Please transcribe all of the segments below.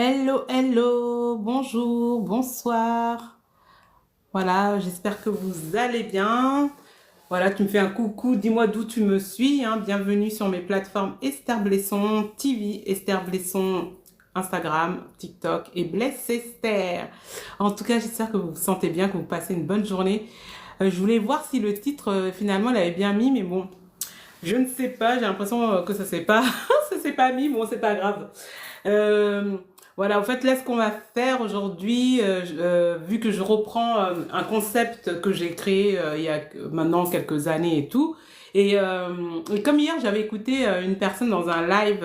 Hello, hello, bonjour, bonsoir. Voilà, j'espère que vous allez bien. Voilà, tu me fais un coucou, dis-moi d'où tu me suis, hein. Bienvenue sur mes plateformes Esther Blesson TV, Esther Blesson Instagram, TikTok et Bless Esther. En tout cas, j'espère que vous vous sentez bien, que vous passez une bonne journée. Je voulais voir si le titre, finalement, l'avait bien mis, mais bon, je ne sais pas, j'ai l'impression que ça s'est pas, ça s'est pas mis, bon, c'est pas grave. Euh, voilà, en fait, là, ce qu'on va faire aujourd'hui, vu que je reprends un concept que j'ai créé il y a maintenant quelques années et tout, et comme hier, j'avais écouté une personne dans un live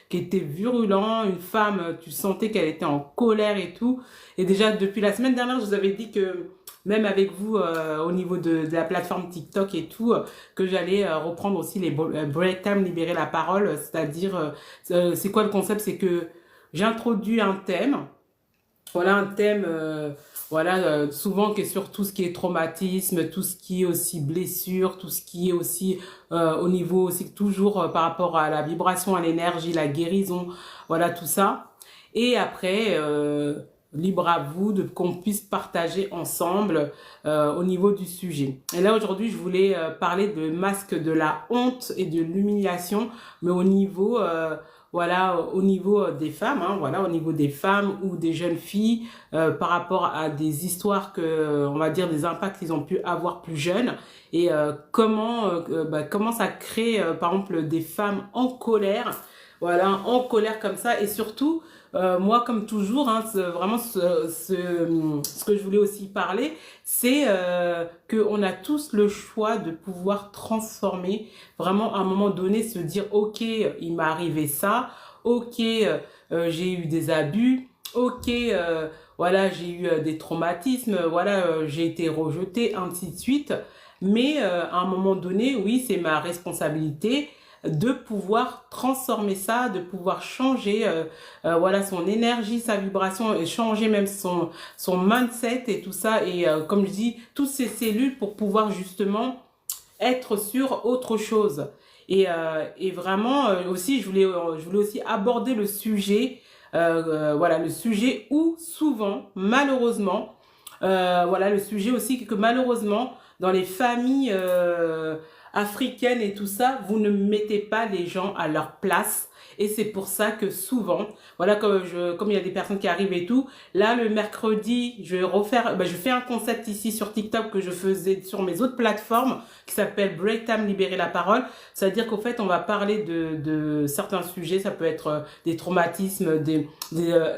qui était virulent, une femme, tu sentais qu'elle était en colère et tout. Et déjà, depuis la semaine dernière, je vous avais dit que même avec vous, au niveau de la plateforme TikTok et tout, que j'allais reprendre aussi les break time, libérer la parole, c'est-à-dire, c'est quoi le concept? C'est que j'introduis un thème, voilà un thème, voilà, souvent qui est sur tout ce qui est traumatisme, tout ce qui est aussi blessure, tout ce qui est aussi au niveau aussi toujours par rapport à la vibration, à l'énergie, la guérison, voilà tout ça. Et après, libre à vous de qu'on puisse partager ensemble au niveau du sujet. Et là aujourd'hui, je voulais parler de masque de la honte et de l'humiliation, mais au niveau voilà, au niveau des femmes, hein, voilà, au niveau des femmes ou des jeunes filles, par rapport à des histoires que, on va dire, des impacts qu'ils ont pu avoir plus jeunes, et comment ça crée, par exemple, des femmes en colère, voilà, en colère comme ça, et surtout, moi, comme toujours, hein, vraiment ce que je voulais aussi parler, c'est qu'on a tous le choix de pouvoir transformer, vraiment à un moment donné, se dire, ok, il m'est arrivé ça, ok, j'ai eu des abus, ok, voilà, j'ai eu des traumatismes, voilà, j'ai été rejetée, ainsi de suite. Mais à un moment donné, oui, c'est ma responsabilité de pouvoir transformer ça, de pouvoir changer voilà son énergie, sa vibration, et changer même son mindset et tout ça. Et comme je dis, toutes ces cellules pour pouvoir justement être sur autre chose. Et vraiment aussi, je voulais aussi aborder le sujet, voilà, le sujet où souvent, malheureusement, voilà, le sujet aussi que malheureusement, dans les familles africaines et tout ça, vous ne mettez pas les gens à leur place. Et c'est pour ça que souvent, voilà, comme il y a des personnes qui arrivent et tout, là, le mercredi, je fais un concept ici sur TikTok que je faisais sur mes autres plateformes qui s'appelle Break Time, libérer la parole. C'est-à-dire qu'au fait, on va parler de certains sujets. Ça peut être des traumatismes, des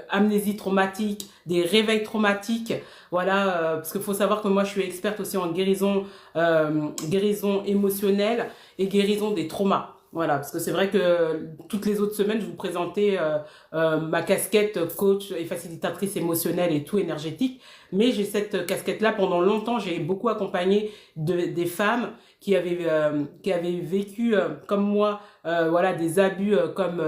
amnésies traumatiques, des réveils traumatiques. Voilà, parce qu'il faut savoir que moi, je suis experte aussi en guérison émotionnelle et guérison des traumas. Voilà, parce que c'est vrai que toutes les autres semaines, je vous présentais ma casquette coach et facilitatrice émotionnelle et tout énergétique. Mais j'ai cette casquette-là pendant longtemps. J'ai beaucoup accompagné des femmes qui avaient vécu comme moi, voilà, des abus comme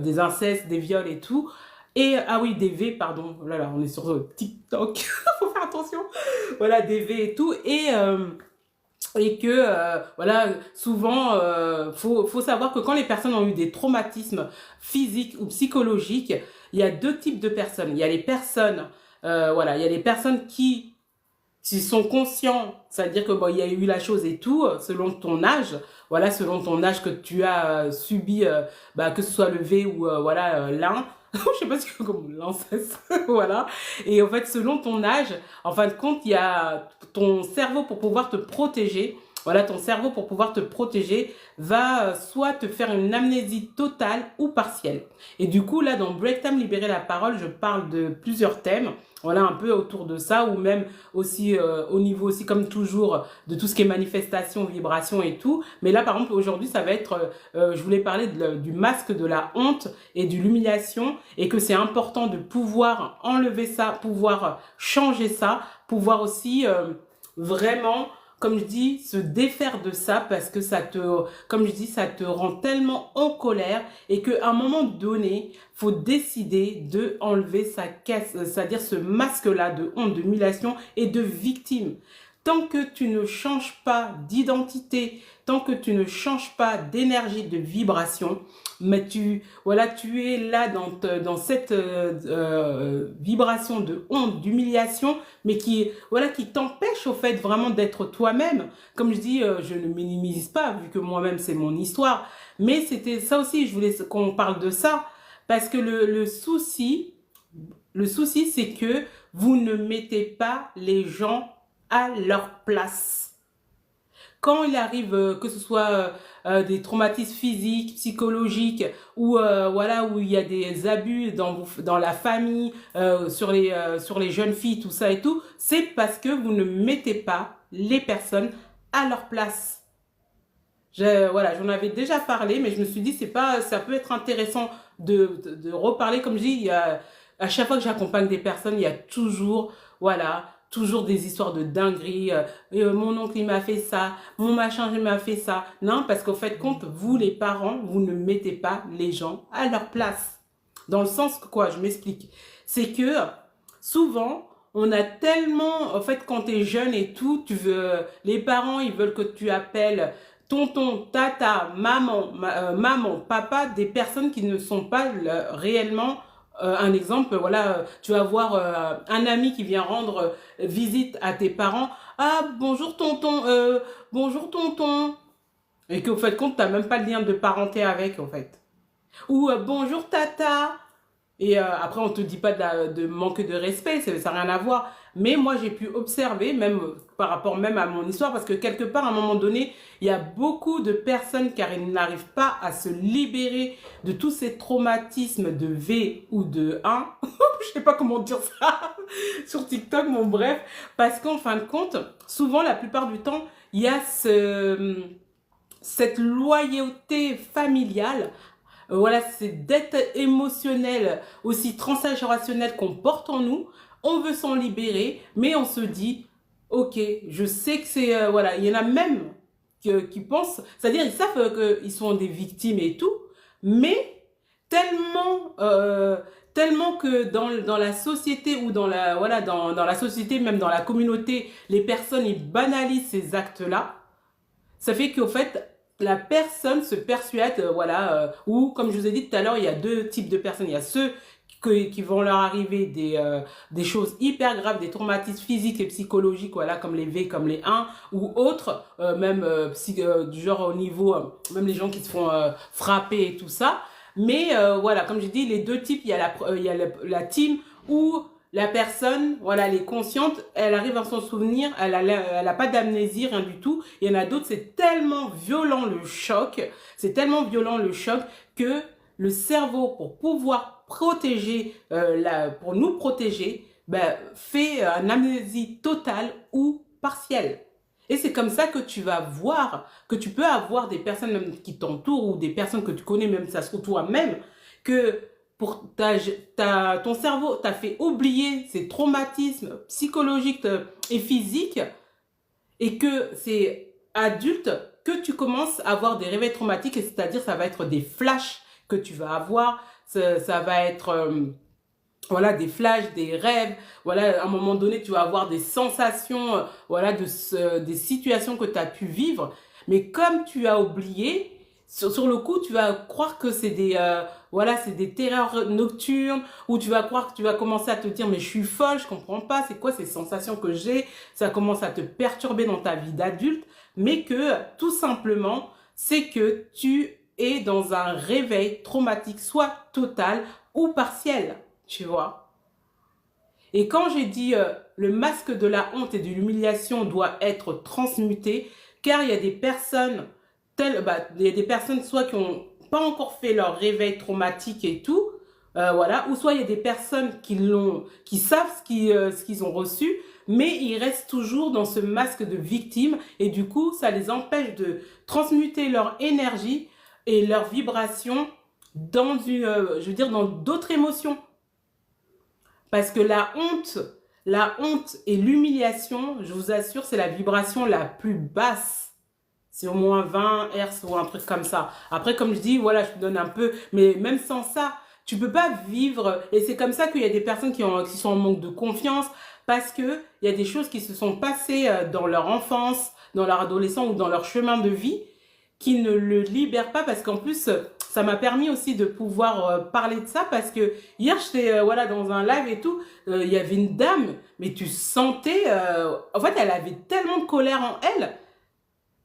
des incestes, des viols et tout. Et ah oui, des V, pardon. Oh là là, on est sur TikTok. Faut faire attention. Voilà, des V et tout. Et que voilà, souvent faut savoir que quand les personnes ont eu des traumatismes physiques ou psychologiques, il y a deux types de personnes. Il y a les personnes voilà, il y a les personnes qui sont conscients, c'est-à-dire que bon, il y a eu la chose et tout, selon ton âge, voilà, selon ton âge que tu as subi, que ce soit le V ou voilà l'un, je sais pas si comme l'inceste, voilà. Et en fait, selon ton âge, en fin de compte, il y a ton cerveau pour pouvoir te protéger. Voilà, ton cerveau pour pouvoir te protéger va soit te faire une amnésie totale ou partielle. Et du coup, là, dans Break Time, libérer la parole, je parle de plusieurs thèmes. Voilà, un peu autour de ça, ou même aussi au niveau aussi, comme toujours, de tout ce qui est manifestation, vibration et tout. Mais là, par exemple, aujourd'hui, ça va être, je voulais parler du masque de la honte et de l'humiliation, et que c'est important de pouvoir enlever ça, pouvoir changer ça, pouvoir aussi vraiment, comme je dis, se défaire de ça, parce que ça te, comme je dis, ça te rend tellement en colère, et qu'à un moment donné, faut décider de enlever sa caisse, c'est-à-dire ce masque-là de honte, d'humiliation et de victime. Tant que tu ne changes pas d'identité, tant que tu ne changes pas d'énergie, de vibration, mais voilà, tu es là dans cette vibration de honte, d'humiliation, mais voilà, qui t'empêche au fait vraiment d'être toi-même. Comme je dis, je ne minimise pas, vu que moi-même c'est mon histoire, mais c'était ça aussi, je voulais qu'on parle de ça, parce que le souci, c'est que vous ne mettez pas les gens à leur place. Quand il arrive, que ce soit des traumatismes physiques, psychologiques, ou voilà, où il y a des abus dans la famille, sur les jeunes filles, tout ça et tout, c'est parce que vous ne mettez pas les personnes à leur place. Voilà, j'en avais déjà parlé, mais je me suis dit, ça peut être intéressant de reparler. Comme je dis, à chaque fois que j'accompagne des personnes, il y a toujours, voilà, toujours des histoires de dinguerie. Mon oncle, il m'a fait ça, mon machin, il m'a fait ça. Non, parce qu'au fait, compte, vous, les parents, vous ne mettez pas les gens à leur place. Dans le sens que quoi, je m'explique. C'est que souvent, on a tellement, en fait, quand tu es jeune et tout, les parents, ils veulent que tu appelles tonton, tata, maman, papa, des personnes qui ne sont pas réellement un exemple. Voilà, tu vas voir un ami qui vient rendre visite à tes parents. Ah, bonjour tonton. Et qu'au fait, compte, tu n'as même pas le lien de parenté avec, en fait. Ou bonjour tata. Et après, on te dit pas de manque de respect, ça n'a rien à voir. Mais moi, j'ai pu observer, même par rapport même à mon histoire, parce que quelque part, à un moment donné, il y a beaucoup de personnes car ils n'arrivent pas à se libérer de tous ces traumatismes de V ou de 1. Je sais pas comment dire ça sur TikTok, bon bref. Parce qu'en fin de compte, souvent, la plupart du temps, il y a cette loyauté familiale. Voilà, c'est dette émotionnelle, aussi transgénérationnelle qu'on porte en nous. On veut s'en libérer, mais on se dit, ok, je sais que c'est... voilà, il y en a même qui pensent, c'est-à-dire ils savent qu'ils sont des victimes et tout, mais tellement que dans la société ou dans la société, même dans la communauté, les personnes, ils banalisent ces actes-là. Ça fait qu'au fait, la personne se persuade, ou comme je vous ai dit tout à l'heure, il y a deux types de personnes. Il y a ceux qui vont leur arriver des choses hyper graves, des traumatismes physiques et psychologiques, voilà, comme les V, comme les 1, ou autres, même du genre au niveau, même les gens qui se font frapper et tout ça. Mais voilà, comme je dis, les deux types, il y a la team où la personne, voilà, elle est consciente, elle arrive à s'en souvenir, elle a pas d'amnésie, rien du tout. Il y en a d'autres, c'est tellement violent le choc que le cerveau, pour pouvoir protéger, pour nous protéger, fait une amnésie totale ou partielle. Et c'est comme ça que tu vas voir, que tu peux avoir des personnes même qui t'entourent ou des personnes que tu connais, même ça se trouve toi-même, que ton cerveau t'a fait oublier ces traumatismes psychologiques et physiques et que c'est adulte que tu commences à avoir des réveils traumatiques, c'est-à-dire ça va être des flashs que tu vas avoir, ça va être voilà, des flashs, des rêves, voilà, à un moment donné tu vas avoir des sensations, voilà, des situations que tu as pu vivre, mais comme tu as oublié, sur le coup, tu vas croire que c'est c'est des terreurs nocturnes, ou tu vas croire que tu vas commencer à te dire, mais je suis folle, je comprends pas, c'est quoi ces sensations que j'ai, ça commence à te perturber dans ta vie d'adulte, mais que, tout simplement, c'est que tu es dans un réveil traumatique, soit total ou partiel, tu vois. Et quand j'ai dit, le masque de la honte et de l'humiliation doit être transmuté, car il y a des personnes il y a des personnes soit qui n'ont pas encore fait leur réveil traumatique et tout, voilà, ou soit il y a des personnes qui savent ce qu'ils ont reçu, mais ils restent toujours dans ce masque de victime et du coup, ça les empêche de transmuter leur énergie et leur vibration dans dans d'autres émotions. Parce que la honte et l'humiliation, je vous assure, c'est la vibration la plus basse. C'est au moins 20 Hz ou un truc comme ça. Après, comme je dis, voilà, je te donne un peu. Mais même sans ça, tu peux pas vivre. Et c'est comme ça qu'il y a des personnes qui sont en manque de confiance parce que il y a des choses qui se sont passées dans leur enfance, dans leur adolescence ou dans leur chemin de vie qui ne le libère pas, parce qu'en plus, ça m'a permis aussi de pouvoir parler de ça, parce que hier, j'étais voilà, dans un live et tout, il y avait une dame, mais tu sentais, en fait, elle avait tellement de colère en elle.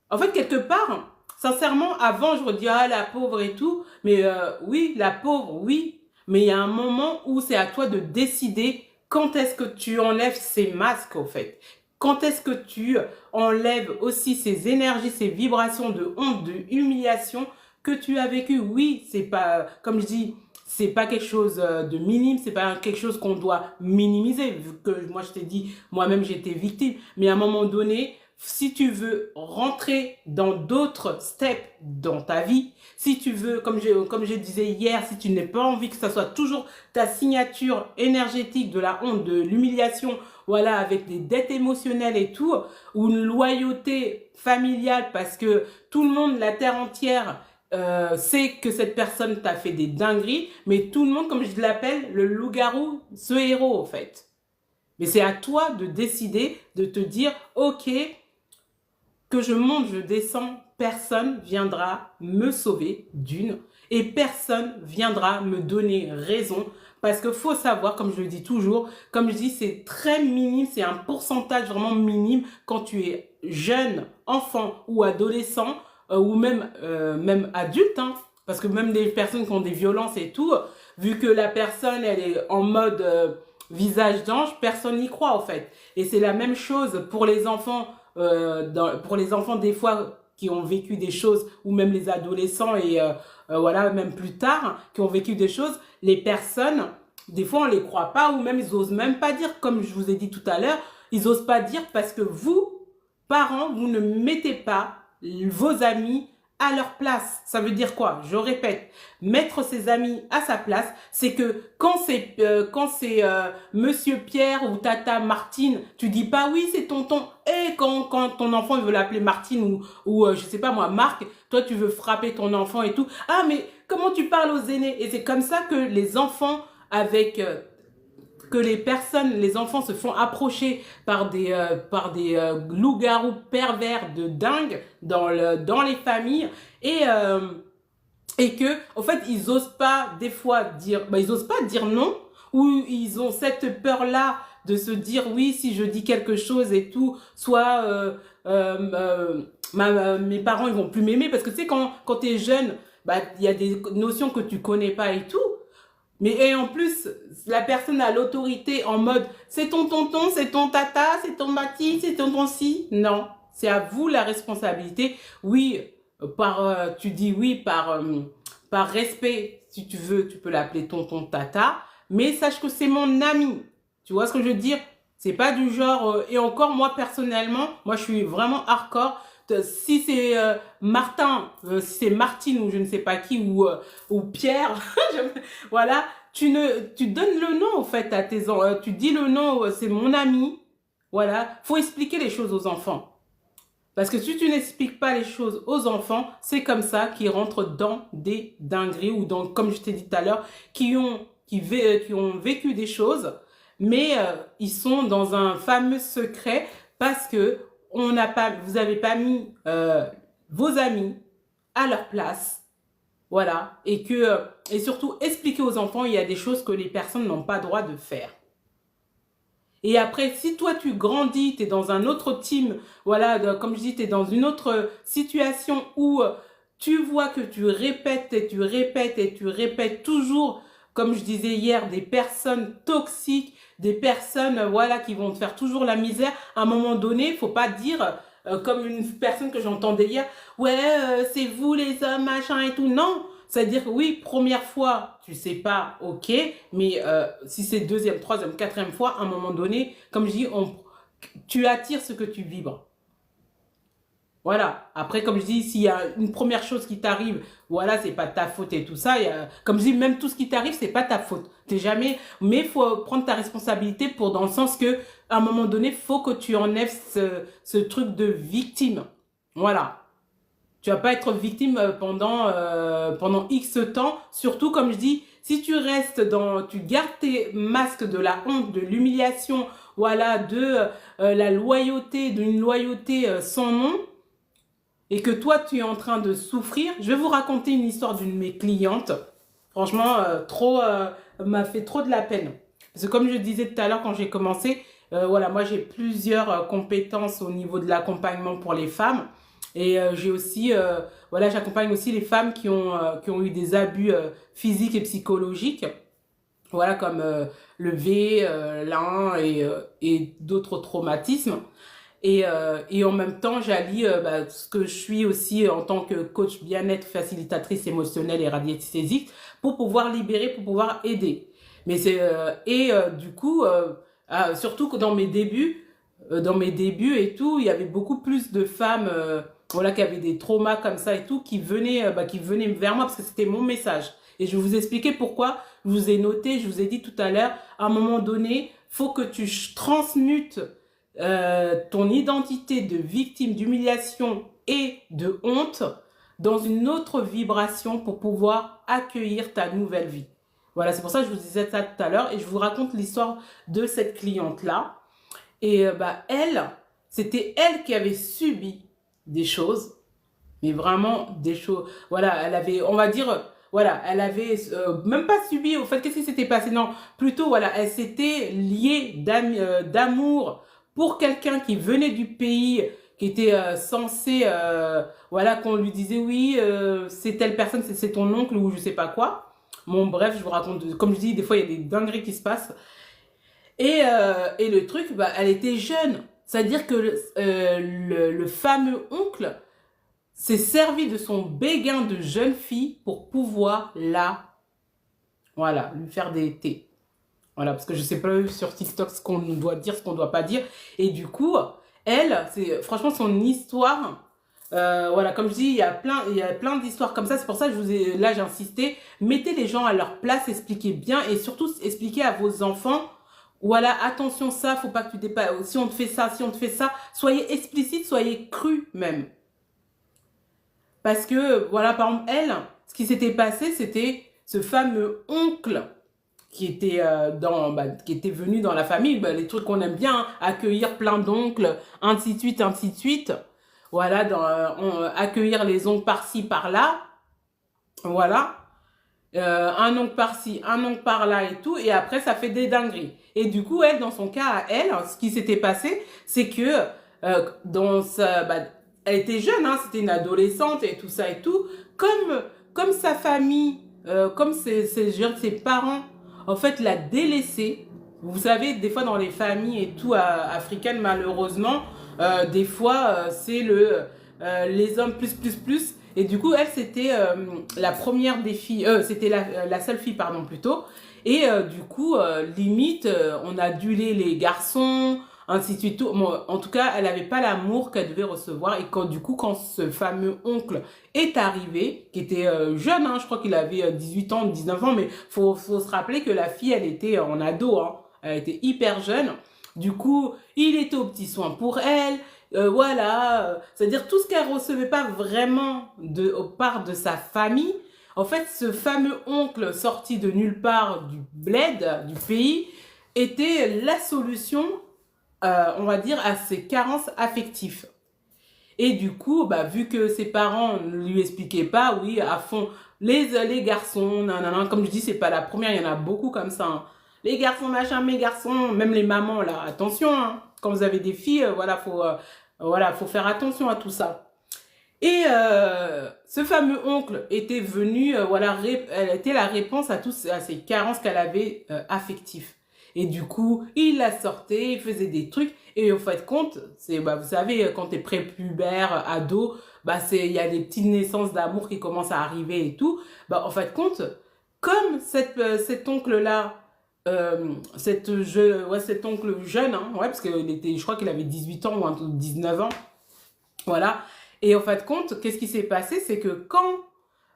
En fait, quelque part, sincèrement, avant, je me dis, ah, la pauvre et tout, mais oui, la pauvre, oui, mais il y a un moment où c'est à toi de décider quand est-ce que tu enlèves ces masques, au fait. Quand est-ce que tu enlèves aussi ces énergies, ces vibrations de honte, de humiliation que tu as vécu. Oui, c'est pas, comme je dis, c'est pas quelque chose de minime, c'est pas quelque chose qu'on doit minimiser, vu que moi je t'ai dit, moi-même j'étais victime. Mais à un moment donné, si tu veux rentrer dans d'autres steps dans ta vie, si tu veux, comme je disais hier, si tu n'as pas envie que ça soit toujours ta signature énergétique de la honte, de l'humiliation, voilà, avec des dettes émotionnelles et tout, ou une loyauté familiale parce que tout le monde, la terre entière, sait que cette personne t'a fait des dingueries, mais tout le monde, comme je l'appelle, le loup-garou, ce héros, en fait. Mais c'est à toi de décider, de te dire, ok, que je monte, je descends, personne viendra me sauver d'une et personne viendra me donner raison parce qu'il faut savoir, comme je le dis toujours, comme je dis, c'est très minime, c'est un pourcentage vraiment minime quand tu es jeune, enfant ou adolescent ou même adulte, hein, parce que même des personnes qui ont des violences et tout, vu que la personne, elle est en mode visage d'ange, personne n'y croit en fait. Et c'est la même chose pour les enfants, pour les enfants des fois qui ont vécu des choses, ou même les adolescents et voilà, même plus tard, qui ont vécu des choses, les personnes, des fois on les croit pas, ou même ils osent même pas dire, comme je vous ai dit tout à l'heure, ils osent pas dire parce que vous, parents, vous ne mettez pas vos amis à leur place. Ça veut dire quoi? Je répète, mettre ses amis à sa place, c'est que quand c'est Monsieur Pierre ou Tata Martine, tu dis pas oui, c'est tonton. Et quand ton enfant il veut l'appeler Martine ou je sais pas moi, Marc, toi tu veux frapper ton enfant et tout. Ah mais comment tu parles aux aînés? Et c'est comme ça que les enfants avec que les enfants se font approcher par des loups-garous pervers de dingue dans les familles et que, en fait, ils osent pas des fois dire, ils osent pas dire non, ou ils ont cette peur-là de se dire oui, si je dis quelque chose et tout, soit mes parents ils vont plus m'aimer parce que tu sais quand t'es jeune, il y a des notions que tu connais pas et tout. Mais et en plus, la personne a l'autorité en mode c'est ton tonton, c'est ton tata, c'est ton bati, c'est ton si. Non, c'est à vous la responsabilité. Oui, tu dis oui par respect, si tu veux, tu peux l'appeler tonton tata, mais sache que c'est mon ami. Tu vois ce que je veux dire? C'est pas du genre et encore moi personnellement, moi je suis vraiment hardcore. Si c'est Martin, si c'est Martine ou je ne sais pas qui ou Pierre, voilà, tu donnes le nom en fait à tes enfants, tu dis le nom, c'est mon ami, voilà, faut expliquer les choses aux enfants. Parce que si tu n'expliques pas les choses aux enfants, c'est comme ça qu'ils rentrent dans des dingueries ou dans, comme je t'ai dit tout à l'heure, qui ont vécu des choses, mais ils sont dans un fameux secret parce que vous n'avez pas mis vos amis à leur place, voilà, et surtout expliquer aux enfants, il y a des choses que les personnes n'ont pas le droit de faire. Et après, si toi tu grandis, tu es dans un autre team, voilà, comme je dis, tu es dans une autre situation où tu vois que tu répètes et tu répètes et tu répètes toujours, comme je disais hier, des personnes toxiques, des personnes voilà qui vont te faire toujours la misère, à un moment donné, il faut pas dire comme une personne que j'entendais hier, ouais, c'est vous les hommes, machin et tout. Non, c'est-à-dire que oui, première fois, tu sais pas, ok, mais si c'est deuxième, troisième, quatrième fois, à un moment donné, comme je dis, tu attires ce que tu vibres. Voilà. Après, comme je dis, s'il y a une première chose qui t'arrive, voilà, c'est pas ta faute et tout ça. Comme je dis, même tout ce qui t'arrive, c'est pas ta faute. T'es jamais, mais il faut prendre ta responsabilité dans le sens que, à un moment donné, faut que tu enlèves ce truc de victime. Voilà. Tu vas pas être victime pendant X temps. Surtout, comme je dis, si tu restes tu gardes tes masques de la honte, de l'humiliation, voilà, de la loyauté, d'une loyauté sans nom. et que toi, tu es en train de souffrir, je vais vous raconter une histoire d'une de mes clientes. Franchement, m'a fait trop de la peine. Parce que comme je disais tout à l'heure quand j'ai commencé, voilà, moi j'ai plusieurs compétences au niveau de l'accompagnement pour les femmes. Et j'ai aussi, voilà, j'accompagne aussi les femmes qui ont eu des abus physiques et psychologiques. Voilà, comme le V, l'un et d'autres traumatismes. Et en même temps, j'allie ce que je suis aussi en tant que coach bien-être, facilitatrice émotionnelle et radiesthésique pour pouvoir libérer, pour pouvoir aider. Mais du coup, surtout que dans mes débuts et tout, il y avait beaucoup plus de femmes voilà, qui avaient des traumas comme ça et tout, qui venaient vers moi parce que c'était mon message. Et je vais vous expliquer pourquoi je vous ai noté, je vous ai dit tout à l'heure, à un moment donné, faut que tu transmutes ton identité de victime d'humiliation et de honte dans une autre vibration pour pouvoir accueillir ta nouvelle vie. Voilà, c'est pour ça que je vous disais ça tout à l'heure et je vous raconte l'histoire de cette cliente-là. Et c'était elle qui avait subi des choses, mais vraiment des choses. Voilà, elle avait, on va dire, voilà, elle avait même pas subi. Au fait, qu'est-ce qui s'était passé? Non, plutôt, voilà, elle s'était liée d'amour pour quelqu'un qui venait du pays, qui était censé, voilà, qu'on lui disait oui, c'est telle personne, c'est ton oncle ou je sais pas quoi. Bon, bref, je vous raconte, comme je dis, des fois il y a des dingueries qui se passent. Et le truc, bah, elle était jeune. C'est-à-dire que le fameux oncle s'est servi de son béguin de jeune fille pour pouvoir voilà, lui faire des thés. Voilà, parce que je sais pas sur TikTok ce qu'on doit dire, ce qu'on doit pas dire. Et du coup, elle, c'est franchement son histoire. Voilà, comme je dis, il y a plein d'histoires comme ça. C'est pour ça que là, j'ai insisté. Mettez les gens à leur place, expliquez bien et surtout expliquez à vos enfants. Voilà, attention, ça, faut pas que tu dépasses. Si on te fait ça, si on te fait ça, soyez explicite, soyez cru même. Parce que, voilà, par exemple, elle, ce qui s'était passé, c'était ce fameux oncle qui était qui était venu dans la famille, les trucs qu'on aime bien, hein, accueillir plein d'oncles, ainsi de suite, ainsi de suite. Voilà, accueillir les oncles par-ci, par-là. Voilà. Un oncle par-ci, un oncle par-là et tout. Et après, ça fait des dingueries. Et du coup, elle, dans son cas, à elle, ce qui s'était passé, c'est que elle était jeune, hein, c'était une adolescente et tout ça et tout. Comme sa famille, comme ses parents, en fait, l'a délaissée. Vous savez, des fois, dans les familles et tout africaines, malheureusement, des fois, c'est les hommes plus. Et du coup, elle, c'était la première des filles, c'était la seule fille, pardon, plutôt. Et du coup, limite, on adulait les garçons, ainsi de suite. Bon, en tout cas, elle n'avait pas l'amour qu'elle devait recevoir. Et quand ce fameux oncle est arrivé, qui était jeune, hein, je crois qu'il avait 18 ans, 19 ans, mais faut se rappeler que la fille, elle était en ado, hein, elle était hyper jeune. Du coup, il était aux petits soins pour elle. Voilà, c'est-à-dire tout ce qu'elle recevait pas vraiment au part de sa famille. En fait, ce fameux oncle sorti de nulle part du bled, du pays, était la solution, on va dire, à ses carences affectives. Et du coup, vu que ses parents ne lui expliquaient pas, oui, à fond, les garçons, nanana, comme je dis, c'est pas la première, il y en a beaucoup comme ça, hein. Les garçons, machin, mes garçons, même les mamans, là, attention, hein. Quand vous avez des filles, voilà, faut faire attention à tout ça. Et ce fameux oncle était venu, elle était la réponse à ces carences qu'elle avait affectives. Et du coup, il la sortait, il faisait des trucs. Et au fait de compte, vous savez, quand t'es prépubère, ado, il y a des petites naissances d'amour qui commencent à arriver et tout. En fait de compte, comme cet oncle-là, cet oncle jeune, hein, ouais, parce que je crois qu'il avait 18 ans ou 19 ans. Voilà. Et en fait de compte, qu'est-ce qui s'est passé? C'est que comme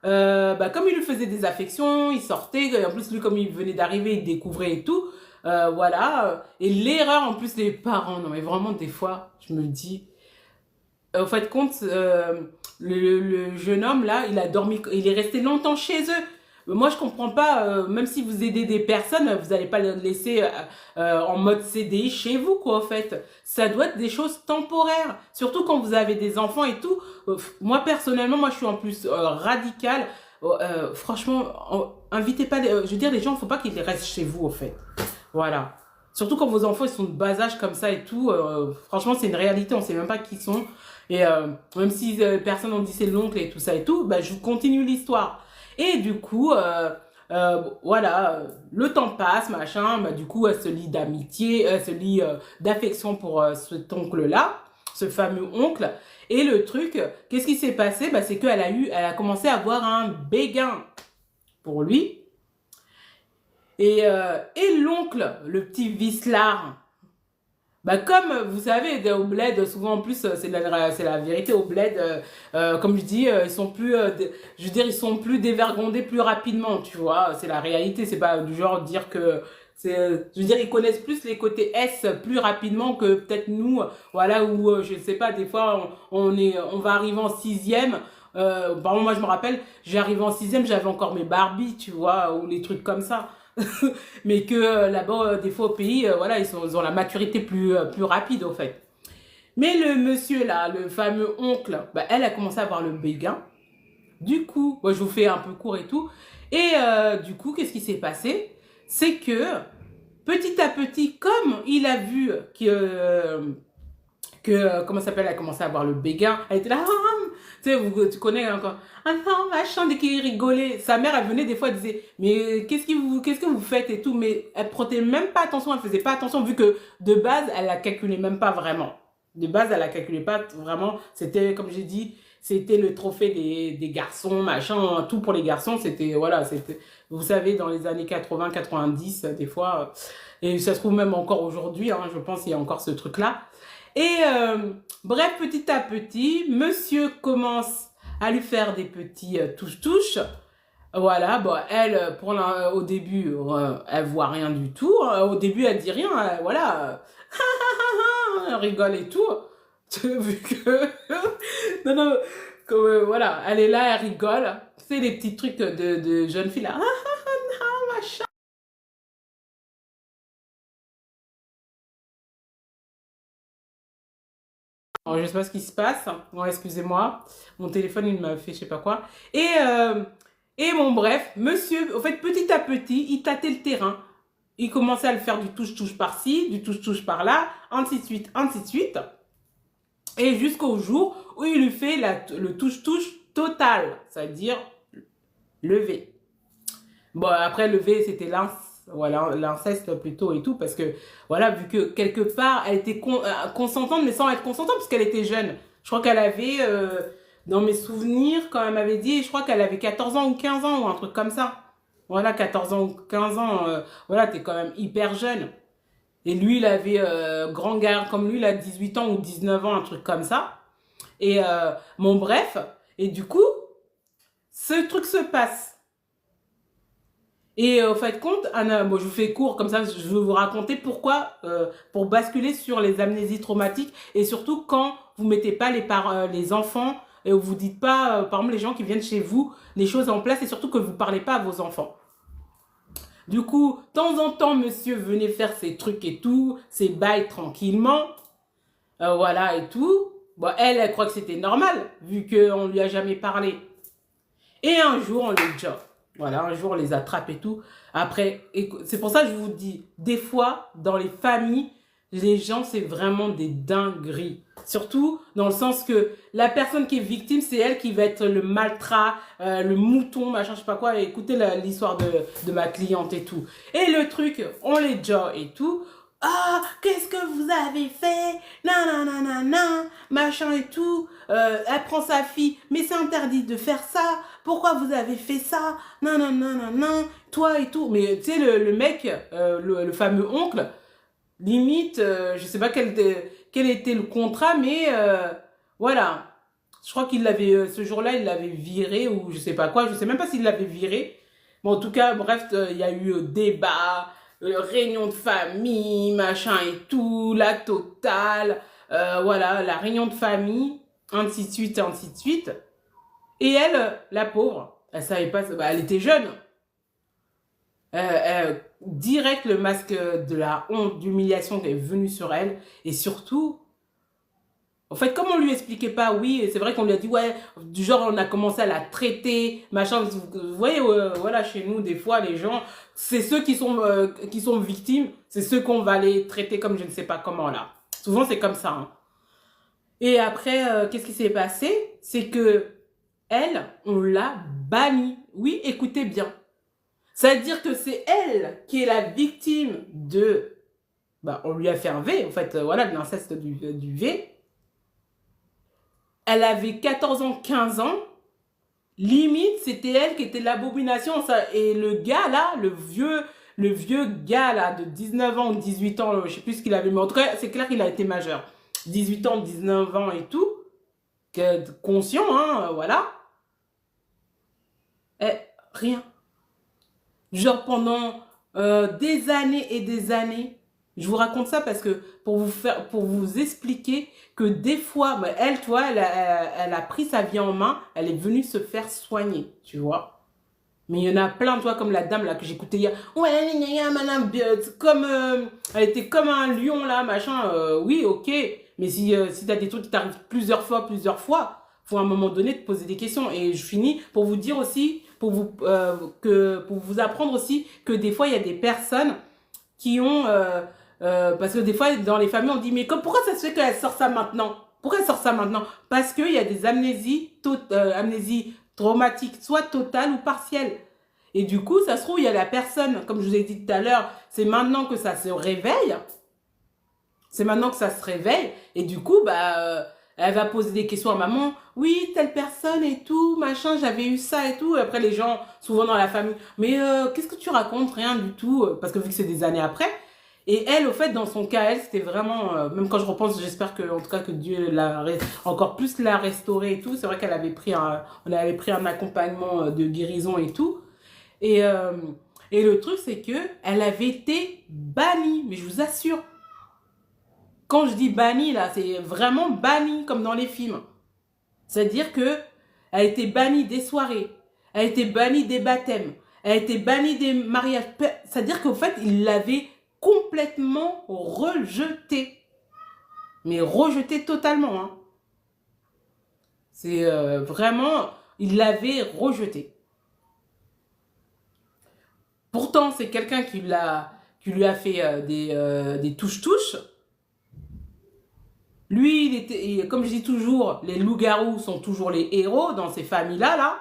il lui faisait des affections, il sortait, et en plus lui comme il venait d'arriver, il découvrait et tout, voilà. Et l'erreur en plus des parents, non mais vraiment des fois, je me dis, en fait de compte, le jeune homme là, il est resté longtemps chez eux. Moi, je comprends pas, même si vous aidez des personnes, vous n'allez pas les laisser en mode CDI chez vous, quoi, en fait. Ça doit être des choses temporaires. Surtout quand vous avez des enfants et tout. Moi, personnellement, moi, je suis en plus radicale. Franchement, invitez pas, je veux dire, les gens, faut pas qu'ils restent chez vous, en fait. Voilà. Surtout quand vos enfants ils sont de bas âge comme ça et tout, franchement c'est une réalité, on sait même pas qui ils sont. Et même si personne n'en dit c'est l'oncle et tout ça et tout, bah, je vous continue l'histoire. Et du coup, voilà, le temps passe, machin, bah, du coup elle se lie d'amitié, elle se lie d'affection pour cet oncle-là, ce fameux oncle. Et le truc, qu'est-ce qui s'est passé? Bah, c'est elle a commencé à avoir un béguin pour lui. Et l'oncle, le petit vicelard, bah comme vous savez, au bled, souvent en plus, c'est la vérité, au bled, comme je dis, ils sont plus, je veux dire, ils sont plus dévergondés plus rapidement, tu vois, c'est la réalité, c'est pas du genre de dire que, je veux dire, ils connaissent plus les côtés S plus rapidement que peut-être nous, voilà, où, je sais pas, des fois, on va arriver en sixième, par exemple, moi je me rappelle, j'ai arrivé en sixième, j'avais encore mes Barbies, tu vois, ou les trucs comme ça. Mais que là-bas, des fois au pays, voilà, ils ont la maturité plus rapide, au fait. Mais le monsieur là, le fameux oncle, bah, elle a commencé à avoir le béguin. Du coup, moi, je vous fais un peu court et tout. Et du coup, qu'est-ce qui s'est passé? C'est que petit à petit, comme il a vu comment ça s'appelle, elle a commencé à avoir le béguin, elle était là, tu sais, tu connais encore, ah non, machin, dès qu'il rigolait, sa mère, elle venait des fois, elle disait, mais qu'est-ce que vous faites et tout, mais elle prêtait même pas attention, elle faisait pas attention, vu que de base, elle la calculait même pas vraiment. De base, elle la calculait pas vraiment, c'était, comme j'ai dit, c'était le trophée des garçons, machin, tout pour les garçons, c'était, voilà, c'était, vous savez, dans les années 80, 90, des fois, et ça se trouve même encore aujourd'hui, hein, je pense qu'il y a encore ce truc-là. Et bref, petit à petit, monsieur commence à lui faire des petits touche-touche. Voilà, bon, elle, au début, elle voit rien du tout. Au début, elle dit rien, voilà. Elle rigole et tout. Vu que... non, non, comme, voilà, elle est là, elle rigole. C'est les petits trucs de jeune fille là. Machin. Alors, je sais pas ce qui se passe. Bon, excusez-moi. Mon téléphone, il m'a fait je sais pas quoi. Et bon, bref, monsieur, au fait, petit à petit, il tâtait le terrain. Il commençait à le faire du touche-touche par-ci, du touche-touche par-là, ainsi de suite, ainsi de suite. Et jusqu'au jour où il lui fait le touche-touche total, c'est-à-dire lever. Bon, après, lever, c'était l'inceste plutôt et tout, parce que, voilà, vu que quelque part, elle était consentante, mais sans être consentante, parce qu'elle était jeune. Je crois qu'elle avait, dans mes souvenirs, quand elle m'avait dit, je crois qu'elle avait 14 ans ou 15 ans, ou un truc comme ça. Voilà, 14 ans ou 15 ans, voilà, t'es quand même hyper jeune. Et lui, il avait, grand gars comme lui, il a 18 ans ou 19 ans, un truc comme ça. Et, bon, bref. Et du coup, ce truc se passe. Et au fait compte, Anna, bon, je vous fais court comme ça, je vais vous raconter pourquoi, pour basculer sur les amnésies traumatiques et surtout quand vous mettez pas les enfants et vous dites pas, par exemple, les gens qui viennent chez vous, les choses en place et surtout que vous parlez pas à vos enfants. Du coup, de temps en temps, monsieur venait faire ses trucs et tout, ses bails tranquillement, voilà et tout. Bon, elle croit que c'était normal vu qu'on lui a jamais parlé. Et un jour, on les job. Voilà, un jour, on les attrape et tout. Après, c'est pour ça que je vous dis, des fois, dans les familles, les gens, c'est vraiment des dingueries. Surtout dans le sens que la personne qui est victime, c'est elle qui va être le maltrat, le mouton, machin, je sais pas quoi. Écoutez l'histoire de ma cliente et tout. Et le truc, on les job et tout. Ah, qu'est-ce que vous avez fait? Nanana, machin et tout. Elle prend sa fille, mais c'est interdit de faire ça. Pourquoi vous avez fait ça? Nanana, toi et tout. Mais tu sais, le mec, le fameux oncle, limite, je sais pas quel était le contrat, mais voilà. Je crois qu'il l'avait, ce jour-là, il l'avait viré ou je sais pas quoi. Je sais même pas s'il l'avait viré. Mais en tout cas, bref, il y a eu débat, réunion de famille, machin et tout, la totale. Voilà, la réunion de famille, ainsi de suite, ainsi de suite. Et elle, la pauvre, elle savait pas, bah, elle était jeune. direct le masque de la honte, d'humiliation qui est venu sur elle. Et surtout, en fait, comme on lui expliquait pas, oui, c'est vrai qu'on lui a dit, ouais, du genre, on a commencé à la traiter, machin. Vous voyez, voilà, chez nous, des fois, les gens, c'est ceux qui sont victimes, c'est ceux qu'on va les traiter comme je ne sais pas comment, là. Souvent, c'est comme ça. Hein. Et après, qu'est-ce qui s'est passé? C'est que elle, on l'a bannie. Oui, écoutez bien. C'est-à-dire que c'est elle qui est la victime de... Bah, on lui a fait un V, en fait, voilà, de l'inceste du V. Elle avait 14 ans, 15 ans. Limite, c'était elle qui était l'abomination. Et le gars, là, le vieux gars, là, de 19 ans ou 18 ans, je sais plus ce qu'il avait, mais en tout cas, c'est clair qu'il a été majeur. 18 ans, 19 ans et tout. Conscient, hein, voilà. Et rien. Genre pendant des années et des années. Je vous raconte ça parce que pour vous expliquer que des fois, bah, elle, tu vois, elle a pris sa vie en main, elle est venue se faire soigner, tu vois. Mais il y en a plein, tu vois, comme la dame là que j'écoutais hier. Ouais, madame, comme elle était comme un lion là, machin. Oui, ok. Mais si t'as des trucs qui t'arrivent plusieurs fois, faut à un moment donné te poser des questions. Et je finis pour vous dire aussi, pour vous apprendre aussi que des fois il y a des personnes qui ont parce que des fois dans les familles on dit mais pourquoi ça se fait qu'elle sort ça maintenant? Pourquoi elle sort ça maintenant? Parce qu'il y a des amnésies traumatiques, soit totales ou partielles. Et du coup, ça se trouve, il y a la personne, comme je vous ai dit tout à l'heure, c'est maintenant que ça se réveille. C'est maintenant que ça se réveille. Et du coup, bah, elle va poser des questions à maman. Oui, telle personne et tout, machin, j'avais eu ça et tout. Et après, les gens, souvent dans la famille, mais qu'est-ce que tu racontes? Rien du tout. Parce que vu que c'est des années après. Et elle, au fait, dans son cas, elle, c'était vraiment... même quand je repense, j'espère que, en tout cas, que Dieu encore plus l'a restaurée et tout. C'est vrai qu'elle avait on avait pris un accompagnement de guérison et tout. Et le truc, c'est que elle avait été bannie. Mais je vous assure, quand je dis bannie, là, c'est vraiment bannie, comme dans les films. C'est-à-dire que elle a été bannie des soirées, elle a été bannie des baptêmes, elle a été bannie des mariages. C'est-à-dire qu'au fait, il l'avait complètement rejetée. Mais rejetée totalement. Hein. C'est vraiment, il l'avait rejetée. Pourtant, c'est quelqu'un qui lui a fait des touches-touches. Lui, comme je dis toujours, les loups-garous sont toujours les héros dans ces familles-là. Là.